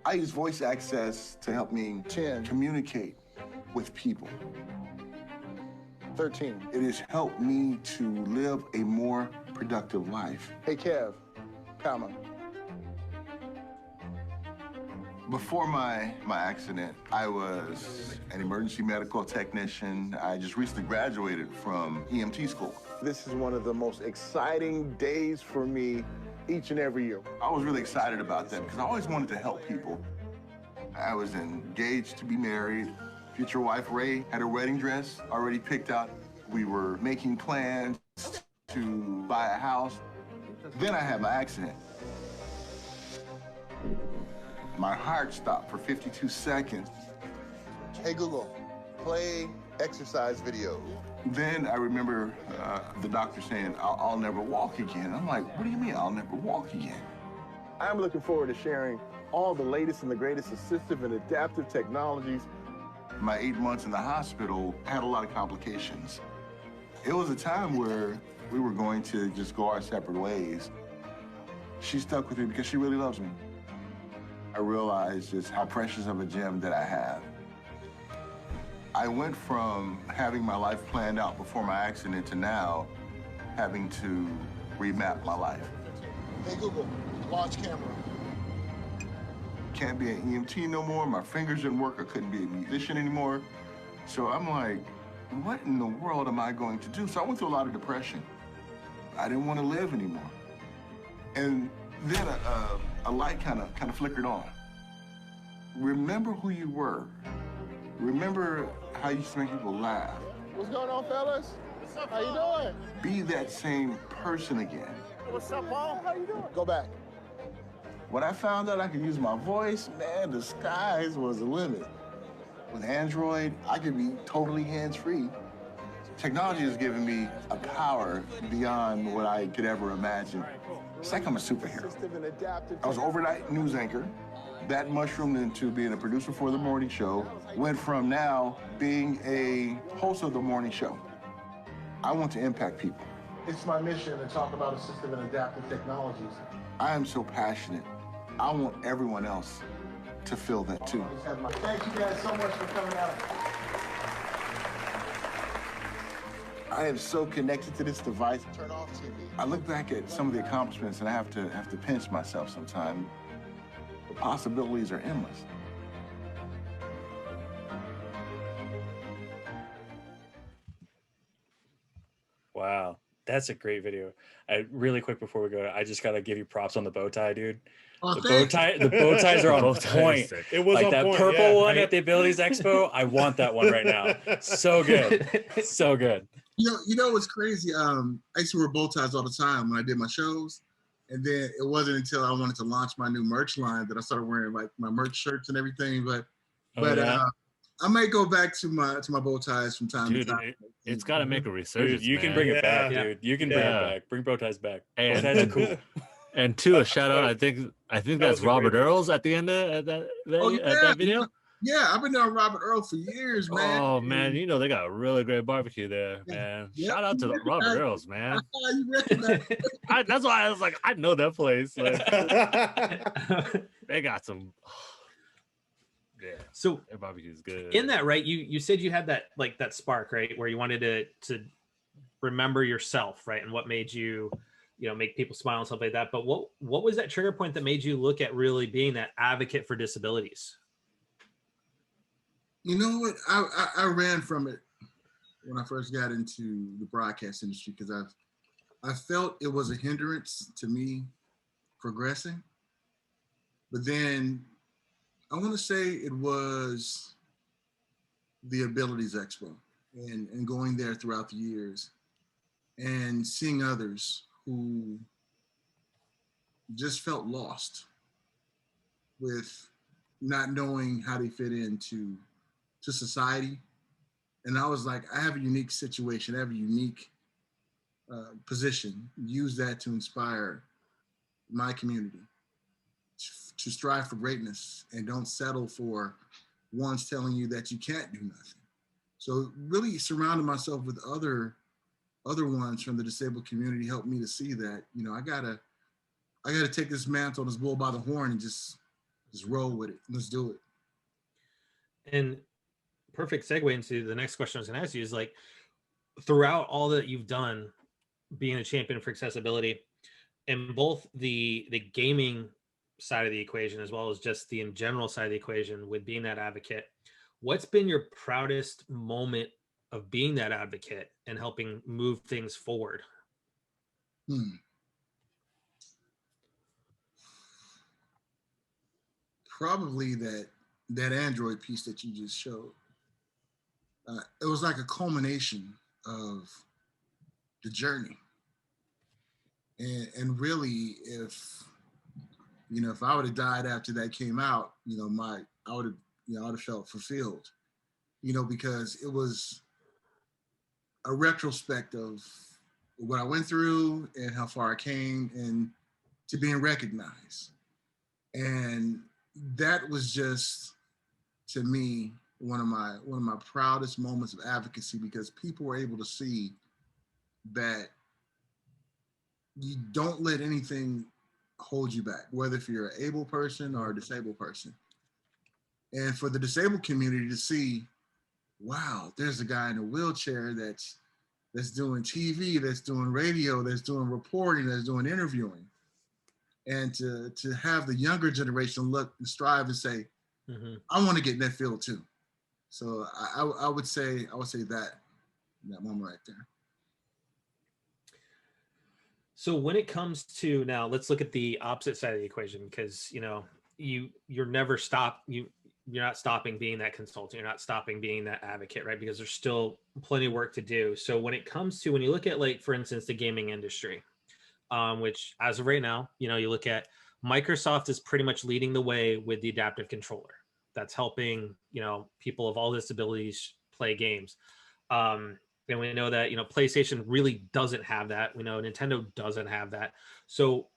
I use voice access to help me communicate with people. 13. It has helped me to live a more productive life. Hey, Kev, comma. Before my accident, I was an emergency medical technician. I just recently graduated from EMT school. This is one of the most exciting days for me each and every year. I was really excited about that because I always wanted to help people. I was engaged to be married. Future wife, Ray, had her wedding dress already picked out. We were making plans to buy a house. Then I had my accident. My heart stopped for 52 seconds. Hey, Google, play exercise video. Then I remember the doctor saying, I'll never walk again. I'm like, what do you mean I'll never walk again? I'm looking forward to sharing all the latest and the greatest assistive and adaptive technologies. My 8 months in the hospital had a lot of complications. It was a time where we were going to just go our separate ways. She stuck with me because she really loves me. I realized just how precious of a gem that I have. I went from having my life planned out before my accident to now having to remap my life. Hey, Google, launch camera. Can't be an EMT no more. My fingers didn't work. I couldn't be a musician anymore. So I'm like, what in the world am I going to do? So I went through a lot of depression. I didn't want to live anymore. And then a light kind of flickered on. Remember who you were. Remember how you used to make people laugh. What's going on, fellas? What's up, how you doing? Be that same person again. What's up, Paul? How you doing? Go back. When I found out I could use my voice, man, the skies was the limit. With Android, I could be totally hands-free. Technology has given me a power beyond what I could ever imagine. It's like I'm a superhero. I was an overnight news anchor. That mushroomed into being a producer for the morning show. Went from now being a host of the morning show. I want to impact people. It's my mission to talk about assistive and adaptive technologies. I am so passionate. I want everyone else to feel that too. Thank you guys so much for coming out. I am so connected to this device. Turn off TV. I look back at some of the accomplishments and I have to pinch myself sometimes. The possibilities are endless. Wow, that's a great video. Really quick before we go, I just gotta give you props on the bow tie, dude. The bow ties are on point. It was like on that point, purple yeah, one right? at the Abilities Expo. I want that one right now. So good, so good. You know what's crazy? I used to wear bow ties all the time when I did my shows, and then it wasn't until I wanted to launch my new merch line that I started wearing like my merch shirts and everything. But I might go back to my bow ties from time to time. It's got to make a resurgence. Dude, you can bring it back, dude. You can bring it back. Bring bow ties back. And bow ties are cool. And to a shout out, I think that's Robert Earls at the end of that video. Yeah, I've been doing Robert Earl for years, man. Oh man, you know they got a really great barbecue there, man. Yep. Shout out to the Robert Earls, man. You recognize That's why I was like, I know that place. Like, they got some. Yeah. So their barbecue is good. In that, right? You said you had that spark, right, where you wanted to remember yourself, right, and what made you, make people smile and stuff like that. But what was that trigger point that made you look at really being that advocate for disabilities? You know what? I ran from it when I first got into the broadcast industry because I felt it was a hindrance to me progressing. But then I want to say it was the Abilities Expo and going there throughout the years and seeing others who just felt lost with not knowing how they fit into society. And I was like, I have a unique situation, I have a unique position. Use that to inspire my community to strive for greatness and don't settle for ones telling you that you can't do nothing. So really surrounding myself with other ones from the disabled community helped me to see that, I gotta take this mantle, this bull by the horn and just roll with it. Let's do it. And perfect segue into the next question I was going to ask you is like, throughout all that you've done being a champion for accessibility in both the gaming side of the equation, as well as just the in general side of the equation with being that advocate, what's been your proudest moment of being that advocate and helping move things forward? Probably that Android piece that you just showed. It was like a culmination of the journey. And really, if You know, if I would have died after that came out, you know, I would have felt fulfilled, you know, because it was a retrospect of what I went through and how far I came and to being recognized. And that was just, to me, one of my proudest moments of advocacy, because people were able to see that you don't let anything hold you back, whether if you're an able person or a disabled person. And for the disabled community to see, wow, there's a guy in a wheelchair that's doing TV, that's doing radio, that's doing reporting, that's doing interviewing. And to have the younger generation look and strive and say, I want to get in that field too. So I would say that moment right there. So when it comes to, now let's look at the opposite side of the equation, because you're never you're not stopping being that consultant, you're not stopping being that advocate, right? Because there's still plenty of work to do. So when it comes to, when you look at, like, for instance, the gaming industry, which as of right now, you look at Microsoft is pretty much leading the way with the adaptive controller that's helping, people of all disabilities play games. And we know that, PlayStation really doesn't have that. We know Nintendo doesn't have that. So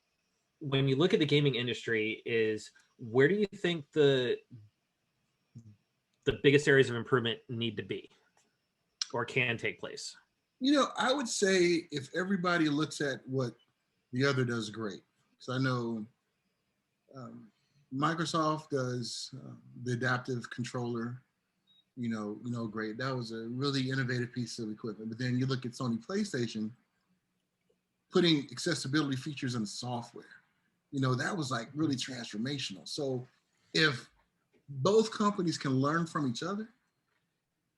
when you look at the gaming industry, where do you think the biggest areas of improvement need to be or can take place? I would say if everybody looks at what the other does great. So I know Microsoft does the adaptive controller, great. That was a really innovative piece of equipment. But then you look at Sony PlayStation putting accessibility features in the software. That was like really transformational. So if both companies can learn from each other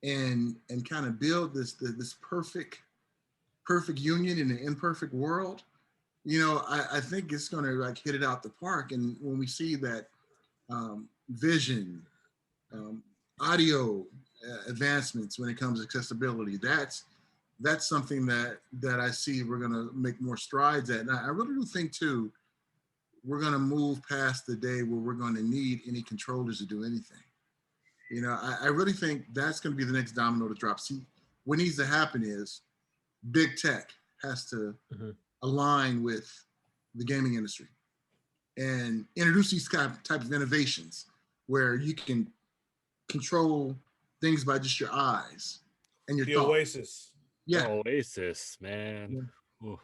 and kind of build this perfect union in an imperfect world, I think it's going to like hit it out the park. And when we see that vision, audio advancements when it comes to accessibility, that's something that I see we're going to make more strides at. And I really do think too, we're going to move past the day where we're going to need any controllers to do anything. I really think that's going to be the next domino to drop. See, what needs to happen is big tech has to align with the gaming industry and introduce these type of innovations where you can control things by just your eyes and your thoughts. Oasis. Yeah. Oasis, man. Yeah.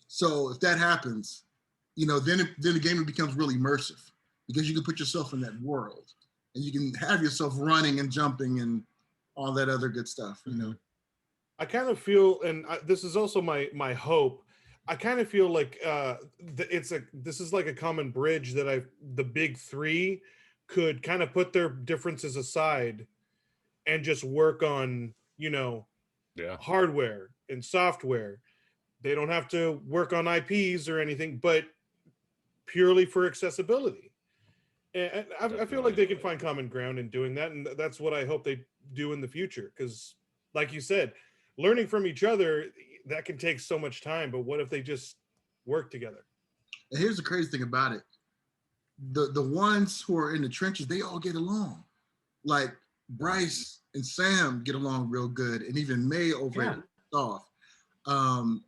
So if that happens, then the gaming becomes really immersive because you can put yourself in that world and you can have yourself running and jumping and all that other good stuff, I kind of feel, and this is also my hope, I kind of feel like this is like a common bridge that the big three could kind of put their differences aside and just work on, hardware and software. They don't have to work on IPs or anything, but purely for accessibility. And I feel like they can find common ground in doing that. And that's what I hope they do in the future. Because like you said, learning from each other, that can take so much time. But what if they just work together? And here's the crazy thing about it. The ones who are in the trenches, they all get along. Like Bryce and Sam get along real good. And even May over at Ubisoft.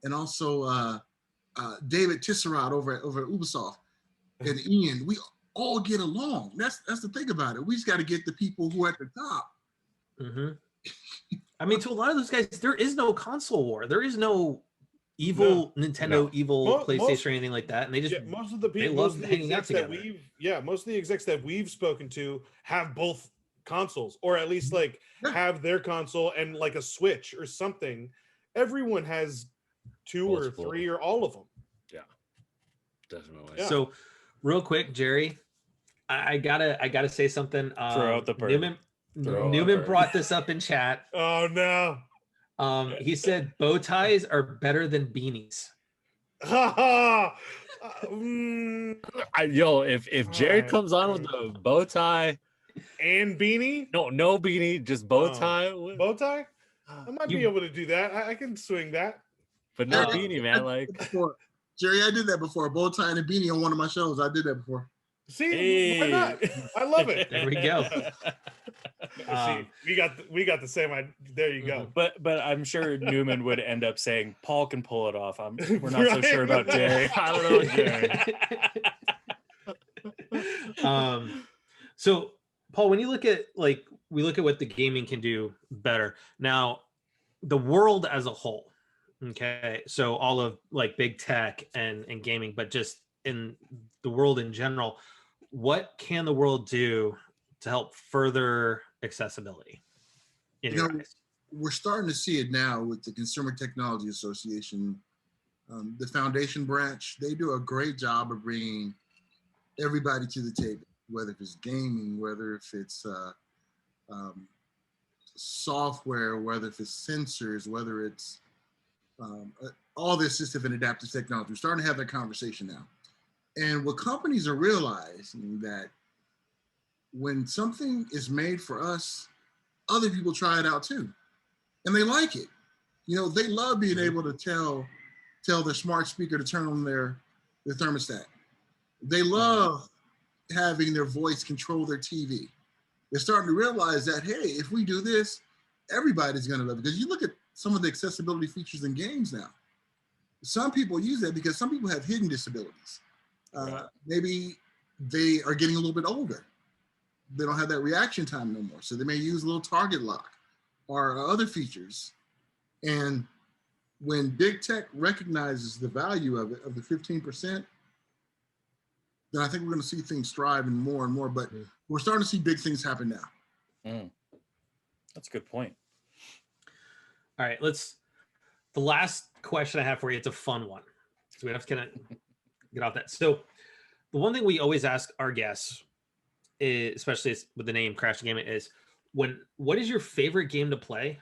And also David Tisserand over at Ubisoft. And Ian, we all get along. That's the thing about it. We just got to get the people who are at the top. I mean, to a lot of those guys, there is no console war. There is no evil Nintendo, evil PlayStation, or anything like that. And they just most of the people, they love hanging out together. Most of the execs that we've spoken to have both consoles, or at least like have their console and like a Switch or something. Everyone has two or three or all of them. Yeah, definitely. Yeah. So, real quick, Jerry, I gotta say something. Throw out the bird. Newman brought this up in chat. Oh no. He said bow ties are better than beanies. Yo, if Jerry comes on with a bow tie and beanie, no beanie, just bow tie. Bow tie. I might be able to do that. I can swing that, but no beanie, man. Like Jerry, I did that before. A bow tie and a beanie on one of my shows. I did that before. See, why not? I love it. There we go. See, we got the same. There you go. But I'm sure Newman would end up saying Paul can pull it off. We're not so sure about Jerry. I don't know, Jerry. So Paul, when you look at we look at what the gaming can do better now, the world as a whole. Okay, so all of like big tech and gaming, but just in the world in general, what can the world do to help further accessibility? We're starting to see it now with the Consumer Technology Association, the foundation branch. They do a great job of bringing everybody to the table, whether it's gaming, whether if it's software, whether if it's sensors, whether it's all the assistive and adaptive technology. We're starting to have that conversation now. And what companies are realizing that when something is made for us, other people try it out too. And they like it. They love being able to tell their smart speaker to turn on their thermostat. They love having their voice control their TV. They're starting to realize that, hey, if we do this, everybody's going to love it. Because you look at some of the accessibility features in games now. Some people use that because some people have hidden disabilities. Maybe they are getting a little bit older. They don't have that reaction time no more. So they may use a little target lock or other features. And when big tech recognizes the value of it, of the 15%, then I think we're going to see things thrive and more. But we're starting to see big things happen now. That's a good point. All right, the last question I have for you, it's a fun one. So we have to kind of get off that. So the one thing we always ask our guests, especially with the name Crash the Game, is what is your favorite game to play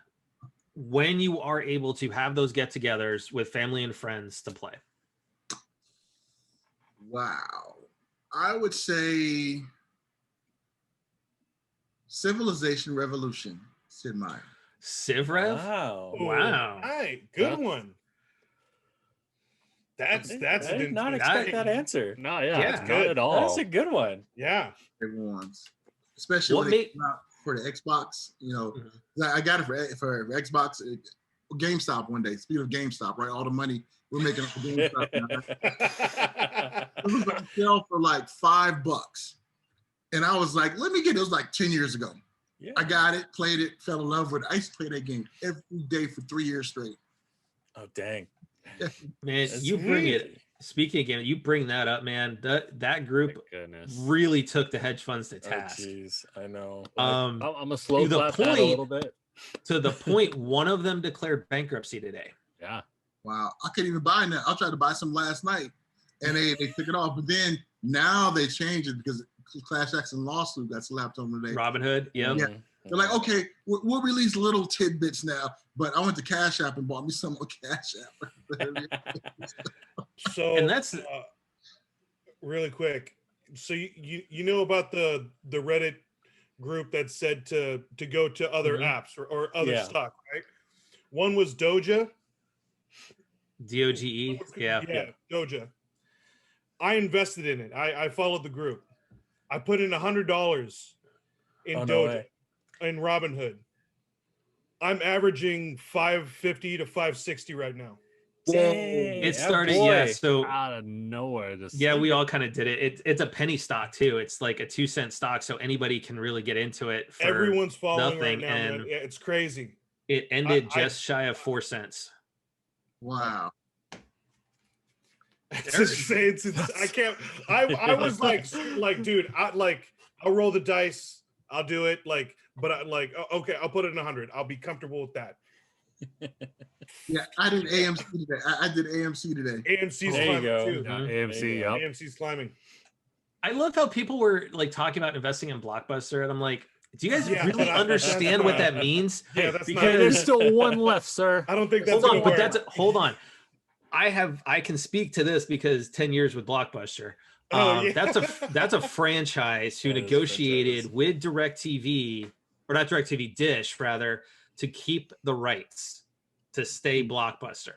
when you are able to have those get-togethers with family and friends to play? Wow. I would say Civilization Revolution. Sid Meier. Civ Rev? Wow. Wow. All right, good one. That's I did not expect that answer. No, yeah, Yeah. it's good at all. That's a good one. Yeah. Everyone's, especially when it came out for the Xbox. I got it for Xbox. GameStop one day. Speaking of GameStop, right? All the money we're making off of GameStop now. It was on sale for like $5, and I was like, "Let me get it." It was like 10 years ago. Yeah. I got it, played it, fell in love with it. I used to play that game every day for 3 years straight. Oh dang, man! That's you bring weird. it. Speaking of game, you bring that up, man. That group really took the hedge funds to task. Jeez, I know. I'm a slow clap that a little bit. To the point, one of them declared bankruptcy today. Yeah. Wow, I couldn't even buy that. I tried to buy some last night, and they took it off. But then now they changed it because class action lawsuit got slapped on today. Robinhood, yeah. They're like, okay, we'll release little tidbits now, but I went to Cash App and bought me some more Cash App. So, and that's really quick. So you know about the Reddit group that said to go to other apps or other stock, right? One was Doja. DOGE, yeah, Doja. I invested in it. I followed the group. I put in $100 in Doja in Robinhood. I'm averaging $550 to $560 right now. Dang, it started, so out of nowhere. We all kind of did it. It's a penny stock too. It's like a 2-cent stock, so anybody can really get into it. For everyone's following nothing, right now, and man. It's crazy. It ended just shy of 4 cents. Wow. I can't. I was like, dude, I'll roll the dice. I'll do it. But okay, I'll put it in 100. I'll be comfortable with that. Yeah, I did AMC today. I did AMC today. AMC's climbing too. Yeah, AMC, yeah. AMC's climbing. I love how people were like talking about investing in Blockbuster, and I'm like, do you guys really understand what that means? Yeah, that's because there's still one left, sir. I don't think that's hold on. I can speak to this because 10 years with Blockbuster. That's a franchise who negotiated with DirecTV, or not DirecTV, Dish rather, to keep the rights to stay Blockbuster.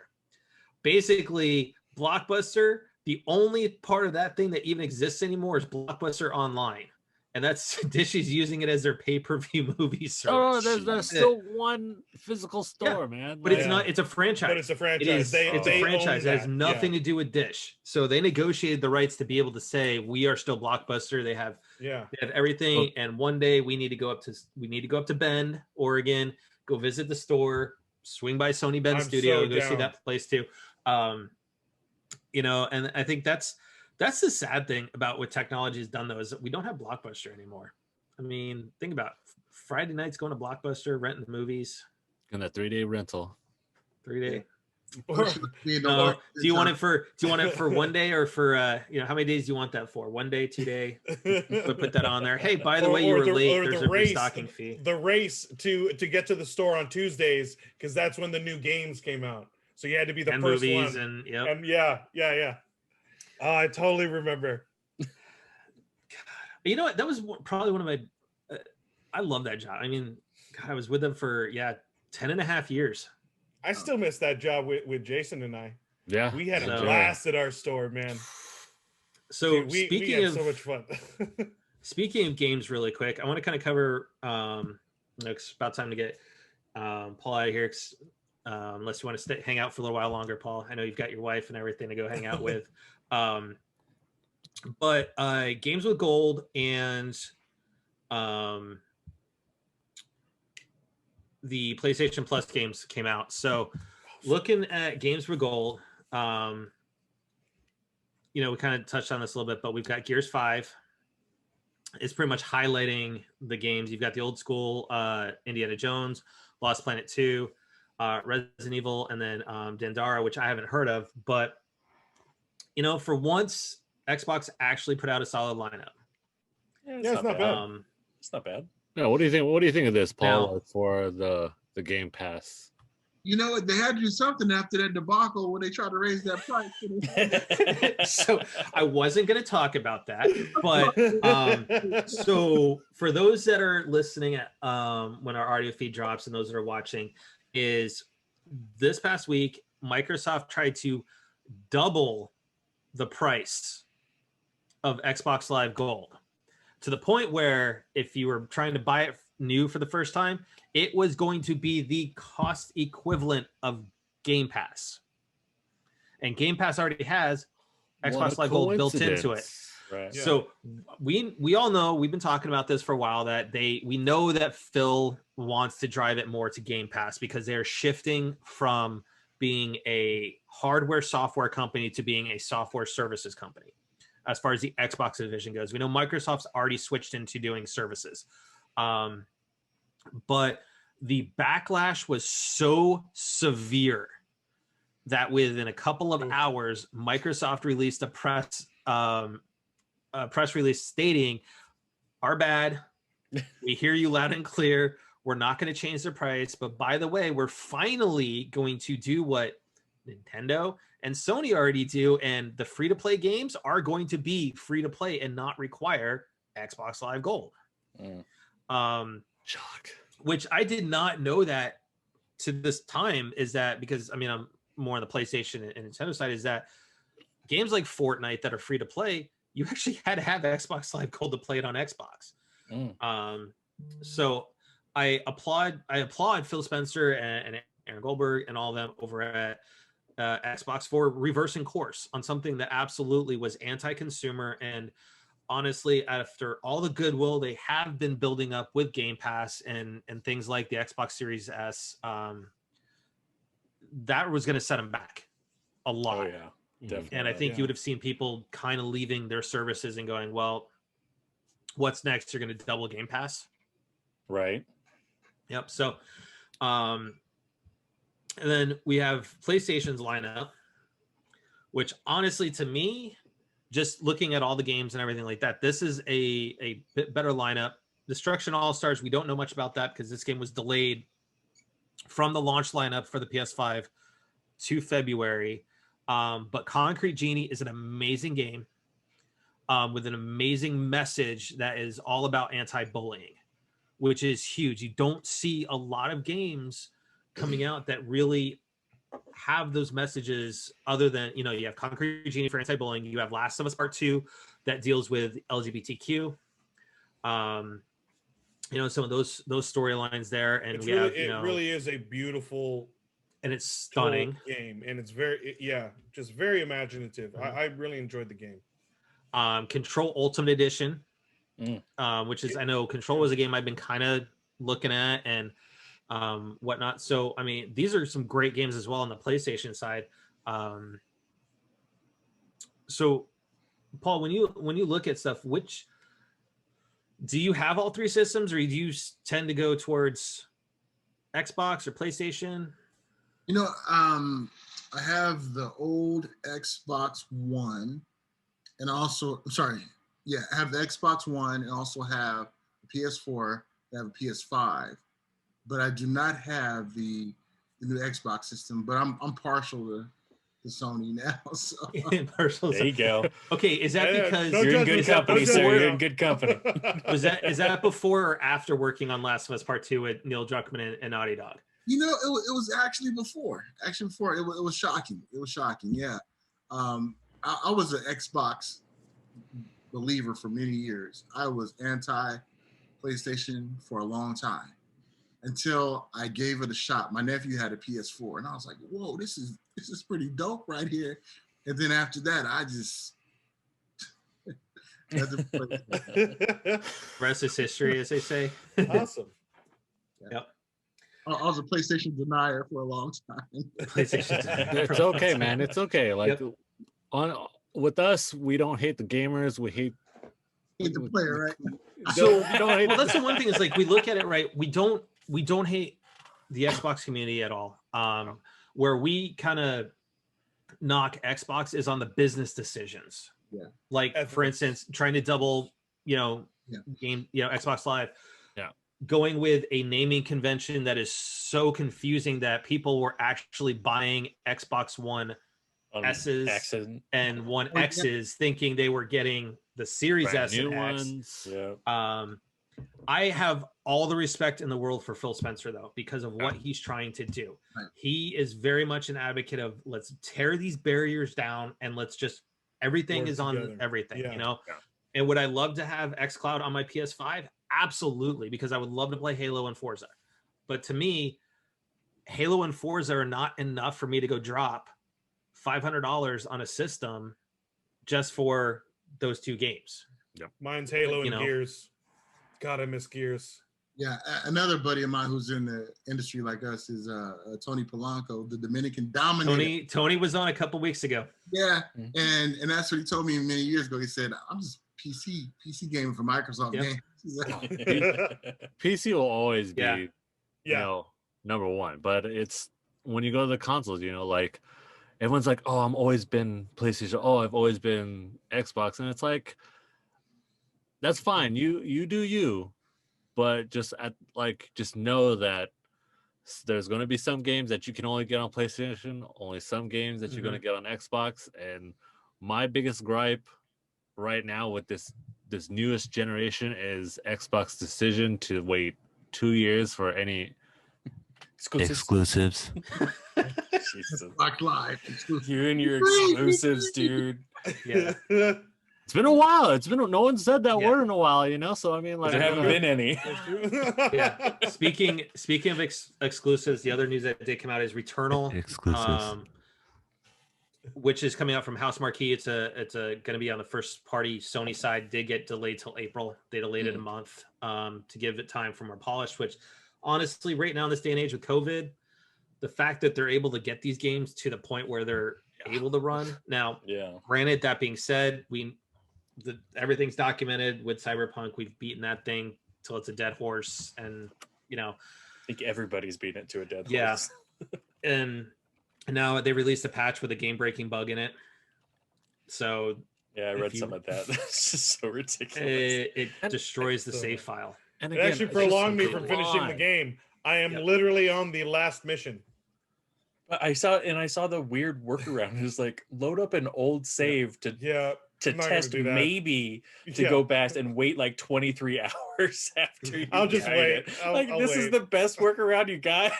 Basically, Blockbuster, the only part of that thing that even exists anymore is Blockbuster Online. And that's Dish is using it as their pay-per-view movie service. Oh, there's still one physical store, man. But it's Yeah. not, it's a franchise. But it's a franchise. It is, it's a they franchise. own It has that. nothing Yeah. to do with Dish. So they negotiated the rights to be able to say we are still Blockbuster. They have everything. And one day we need to go up to Bend, Oregon, go visit the store, swing by Sony Bend Studio, go see that place too. You know, and I think that's the sad thing about what technology has done, though, is that we don't have Blockbuster anymore. I mean, think about it. Friday nights going to Blockbuster, renting the movies. And a 3-day rental. 3-day. No, do you want it for one day or for you know, how many days do you want that for? 1 day, 2 day? Put that on there. Hey, by the way, you were late. There's a restocking fee. The race to get to the store on Tuesdays, because that's when the new games came out. So you had to be the first movies one. And yep. And yeah. Oh, I totally remember. You know what? That was probably one of my. I love that job. I mean, God, I was with them for 10 and a half years. I still miss that job with Jason and I. Yeah, we had a blast at our store, man. So dude, we had so much fun. Speaking of games, really quick, I want to kind of cover. It's about time to get Paul out of here. Unless you want to hang out for a little while longer, Paul. I know you've got your wife and everything to go hang out with. But Games with Gold and the PlayStation Plus games came out. So looking at Games with Gold, you know, we kind of touched on this a little bit, but we've got Gears 5. It's pretty much highlighting the games. You've got the old school Indiana Jones, Lost Planet 2, Resident Evil, and then Dandara, which I haven't heard of. But, you know, for once, Xbox actually put out a solid lineup. Yeah, it's not bad. It's not bad. Yeah, what do you think? What do you think of this, Paul, for the Game Pass? You know what? They had to do something after that debacle when they tried to raise that price. So I wasn't going to talk about that, but so for those that are listening at when our audio feed drops, and those that are watching, is this past week Microsoft tried to double the price of Xbox Live Gold, to the point where if you were trying to buy it new for the first time, it was going to be the cost equivalent of Game Pass. And Game Pass already has Xbox Live Gold built into it. Right. Yeah. So we all know, we've been talking about this for a while, that we know that Phil wants to drive it more to Game Pass, because they're shifting from being a hardware software company to being a software services company. As far as the Xbox division goes, we know Microsoft's already switched into doing services. But the backlash was so severe that within a couple of hours, Microsoft released a press release stating, "Our bad. We hear you loud and clear. We're not going to change the price. But by the way, we're finally going to do what Nintendo and Sony already do, and the free-to-play games are going to be free-to-play and not require Xbox Live Gold." Shock. Which I did not know that to this time, is that because, I mean, I'm more on the PlayStation and Nintendo side, is that games like Fortnite that are free-to-play, you actually had to have Xbox Live Gold to play it on Xbox. So I applaud Phil Spencer and Aaron Goldberg and all of them over at Xbox for reversing course on something that absolutely was anti-consumer. And honestly, after all the goodwill they have been building up with Game Pass and things like the Xbox Series S, that was going to set them back a lot. Oh yeah, definitely. And I think you would have seen people kind of leaving their services and going, well, what's next? You're going to double Game Pass? Right. Yep. So, and then we have PlayStation's lineup, which honestly, to me, just looking at all the games and everything like that, this is a bit better lineup. Destruction All-Stars, we don't know much about that because this game was delayed from the launch lineup for the PS5 to February. But Concrete Genie is an amazing game with an amazing message that is all about anti-bullying, which is huge. You don't see a lot of games coming out that really have those messages other than, you know, you have Concrete Genie for anti-bullying, you have Last of Us Part 2 that deals with LGBTQ, you know, some of those storylines there, and It's we really, have, you know, really is a beautiful and it's stunning game, and it's very just very imaginative. I really enjoyed the game. Control Ultimate Edition, which is, I know Control was a game I've been kind of looking at and whatnot. So I mean, these are some great games as well on the PlayStation side. So Paul, when you look at stuff, which do you have all three systems, or do you tend to go towards Xbox or PlayStation? You know, I have the old Xbox One, and also, I have the Xbox One, and also have the PS4. I have a PS5, but I do not have the new Xbox system. But I'm partial to Sony now. So. There you go. Okay, is that because you're in good company, sir? You're in good company. is that before or after working on Last of Us Part 2 with Neil Druckmann and Naughty Dog? You know, it was actually before. Actually, before it was shocking. It was shocking. Yeah, I was an Xbox believer for many years. I was anti PlayStation for a long time until I gave it a shot. My nephew had a PS4, and I was like, "Whoa, this is pretty dope right here." And then after that, I just rest is history, as they say. Awesome. Yep. I was a PlayStation denier for a long time. PlayStation denier. It's okay, man. It's okay. Like with us, we don't hate the gamers. We hate the player, right? So well, that's the one thing is like we look at it right. We don't hate the Xbox community at all. Where we kind of knock Xbox is on the business decisions. Yeah. Like for instance, trying to double, game, Xbox Live. Yeah. Going with a naming convention that is so confusing that people were actually buying Xbox One S's and One X's thinking they were getting the Series S and X. Ones. Yeah. I have all the respect in the world for Phil Spencer, though, because of what he's trying to do. Right. He is very much an advocate of let's tear these barriers down and let's just everything is on everything, Yeah. And would I love to have xCloud on my PS5? Absolutely, because I would love to play Halo and Forza. But to me, Halo and Forza are not enough for me to go drop $500 on a system just for those two games. Yeah. Mine's Halo and Gears. God, I miss Gears. Yeah, another buddy of mine who's in the industry like us is Tony Polanco, the Dominican Dominator. Tony was on a couple weeks ago. Yeah, and that's what he told me many years ago. He said, "I'm just PC gaming for Microsoft games." PC will always be, number one. But it's when you go to the consoles, like everyone's like, "Oh, I'm always been PlayStation. Oh, I've always been Xbox," and it's like. That's fine. You do you, but just know that there's going to be some games that you can only get on PlayStation, only some games that you're going to get on Xbox. And my biggest gripe right now with this newest generation is Xbox decision to wait 2 years for any exclusives. Xbox Live exclusive. You and your exclusives, dude. Yeah. It's been a while. No one said that word in a while, So I mean, like there haven't been any. Yeah. Speaking of exclusives, the other news that did come out is Returnal exclusives, which is coming out from House Marquee. It's going to be on the first party Sony side. Did get delayed till April. They delayed it a month to give it time for more polish. Which, honestly, right now in this day and age with COVID, the fact that they're able to get these games to the point where they're able to run now. Yeah. Granted, that being said, everything's documented with Cyberpunk. We've beaten that thing till it's a dead horse, and I think everybody's beaten it to a dead horse. Yeah. and now they released a patch with a game-breaking bug in it. So yeah, I read some of that. It's just so ridiculous. It destroys the save file. And again, it actually prolonged me from finishing the game. I am literally on the last mission. But I saw the weird workaround. It was like load up an old save to test maybe to go back and wait like 23 hours after you I'll just wait. I'll wait. Is the best workaround you got.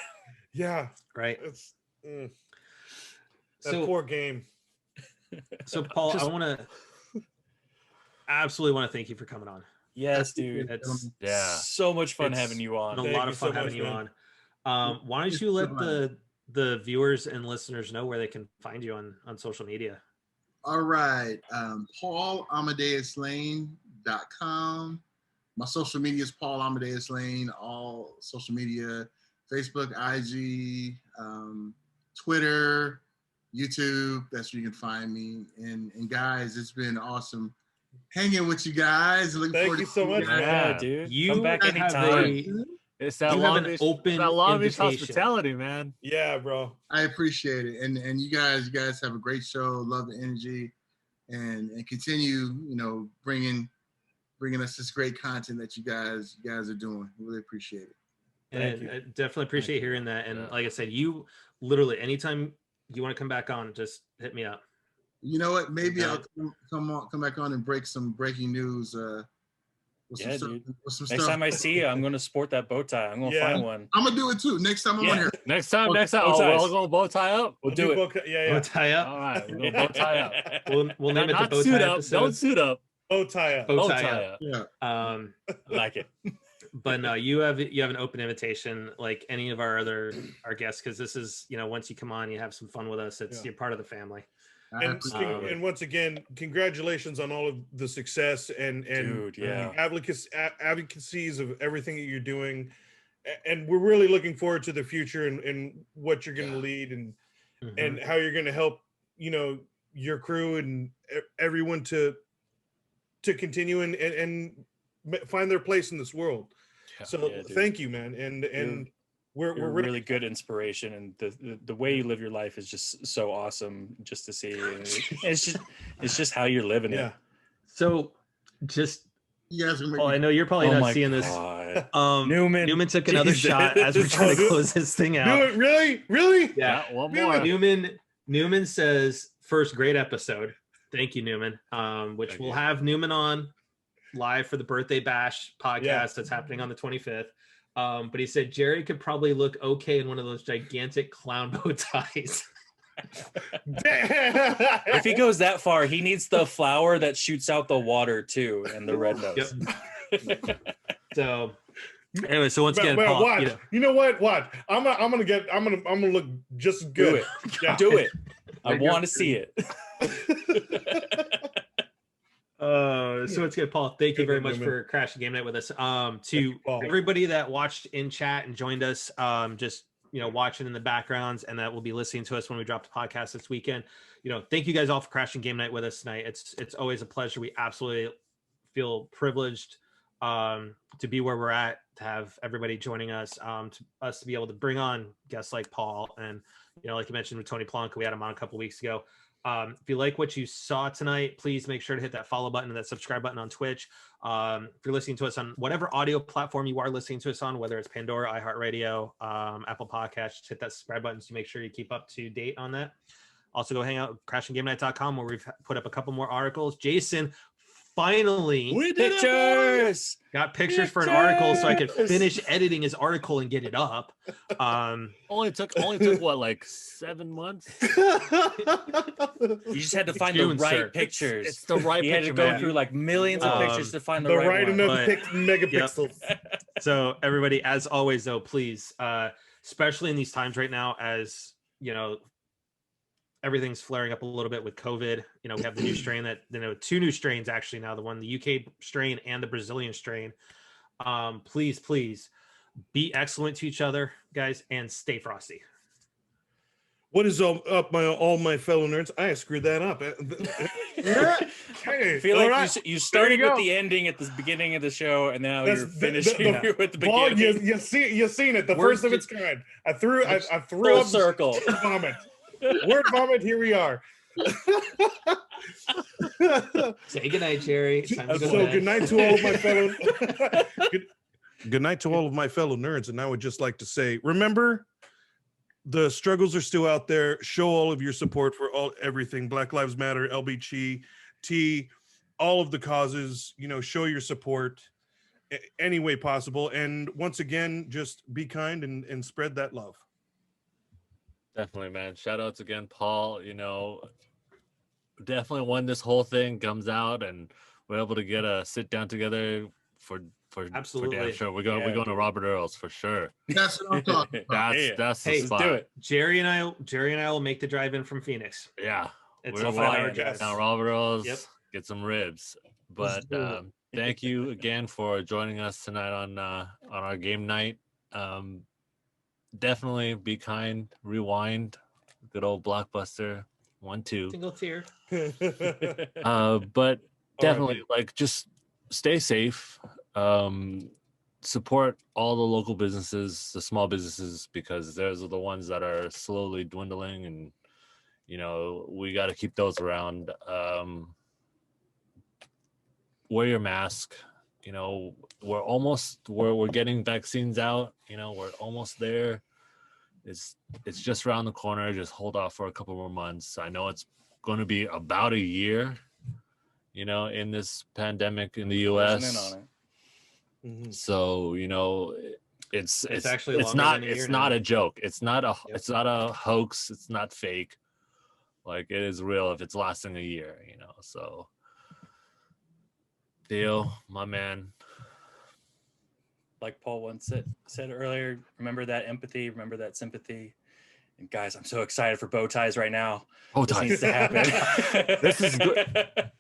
Yeah. Right. That poor game. So Paul, I want to absolutely want to thank you for coming on. Yes, dude. It's so much fun having you on. A lot of fun having you on. Why don't you let the viewers and listeners know where they can find you on social media? All right. Paul Amadeus Lane.com. My social media is Paul Amadeus Lane, all social media, Facebook, IG, Twitter, YouTube. That's where you can find me. And guys, it's been awesome hanging with you guys. Thank you so much. Yeah, dude. You come back anytime. It's that Long Beach, hospitality, man. Yeah, bro. I appreciate it. And you guys have a great show. Love the energy, and continue, bringing us this great content that you guys are doing. Really appreciate it. And I definitely appreciate hearing that. And like I said, you literally anytime you want to come back on, just hit me up. You know what? Maybe I'll come back on and break some breaking news. Dude. Next time I see you, I'm gonna sport that bow tie. I'm gonna find one. I'm gonna do it too. Next time I'm on here. Next time. Oh, we're all gonna bow tie up. We'll do it. Bow tie up. All right, we'll bow tie up. We'll name it the bow tie episode. Don't suit up. Bow tie up. Bow tie up. Yeah. I like it. But no, you have an open invitation, like any of our guests, because this is once you come on, you have some fun with us. You're part of the family. And once again, congratulations on all of the success and dude, advocacies of everything that you're doing. And we're really looking forward to the future and what you're going to lead and how you're going to help, your crew and everyone to continue and find their place in this world. So thank you, man. And we're really good inspiration, and the way you live your life is just so awesome just to see. And it's just how you're living it. So just you guys I know you're probably not seeing this. Newman took another shot as we're trying to close this thing out. Really? Yeah, one more. Newman says, first great episode. Thank you, Newman. Which we'll have Newman on live for the birthday bash podcast that's happening on the 25th. But he said Jerry could probably look okay in one of those gigantic clown bow ties. If he goes that far, he needs the flower that shoots out the water too, and the red nose. Yep. So anyway, so once again, Paul, watch. You know what? Watch. I'm gonna look just good. Do it. I want to see it. So it's good, Paul. Thank you very much for crashing game night with us. To everybody that watched in chat and joined us, just watching in the backgrounds, and that will be listening to us when we drop the podcast this weekend. Thank you guys all for crashing game night with us tonight. It's always a pleasure. We absolutely feel privileged to be where we're at, to have everybody joining us, to be able to bring on guests like Paul, and like you mentioned with Tony Plonka, we had him on a couple weeks ago. If you like what you saw tonight, please make sure to hit that follow button and that subscribe button on Twitch. If you're listening to us on whatever audio platform you are listening to us on, whether it's Pandora, iHeartRadio, Apple Podcasts, hit that subscribe button to make sure you keep up to date on that. Also go hang out at crashinggamenight.com, where we've put up a couple more articles. Jason finally got pictures for an article so I could finish editing his article and get it up. Only took what, like 7 months? You just had to find the right pictures. It's the right picture. You had to go through like millions of pictures to find the right enough megapixels. Yep. So everybody, as always though, please, especially in these times right now, as everything's flaring up a little bit with COVID. We have the new strain that, two new strains actually now, the UK strain and the Brazilian strain. Please be excellent to each other, guys, and stay frosty. What is up, all my fellow nerds? I screwed that up. I feel like you started with the ending at the beginning of the show, and now you're finishing with the beginning. You seen it, the first of its kind. I threw full up circle. Vomit. Word vomit. Here we are. Say goodnight, Jerry. Good night to all of my fellow. Good night to all of my fellow nerds, and I would just like to say, remember, the struggles are still out there. Show all of your support for everything. Black Lives Matter, LGBT, all of the causes. Show your support any way possible. And once again, just be kind and spread that love. Definitely, man. Shout outs again, Paul. Definitely when this whole thing comes out and we're able to get a sit down together for Absolutely. damn sure. We're going to Robert Earl's for sure. That's what I'm talking about. That's the Hey, spot. do it. Jerry and I will make the drive in from Phoenix. Yeah. It's We're a 5-hour drive. down Robert Earl's, Yep. get some ribs. But thank you again for joining us tonight on our game night. Definitely be kind, rewind, good old Blockbuster 1, 2. Single tier. But definitely like just stay safe. Support all the local businesses, the small businesses, because those are the ones that are slowly dwindling, and we got to keep those around. Wear your mask. We're getting vaccines out. We're almost there. It's just around the corner. Just hold off for a couple more months. I know it's going to be about a year, in this pandemic in the U.S. Pushing in on it. Mhm. So it's actually it's longer not than a year it's not now. a joke. It's not a hoax. It's not fake. Like, it is real if it's lasting a year. So Theo, my man. Like Paul once said earlier, remember that empathy, remember that sympathy. And guys, I'm so excited for bow ties right now. Bow This ties. needs to happen. This is good.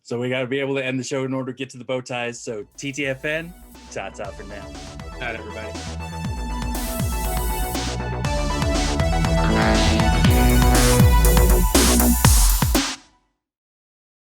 So we got to be able to end the show in order to get to the bow ties. So TTFN, ta-ta for now. Night, everybody.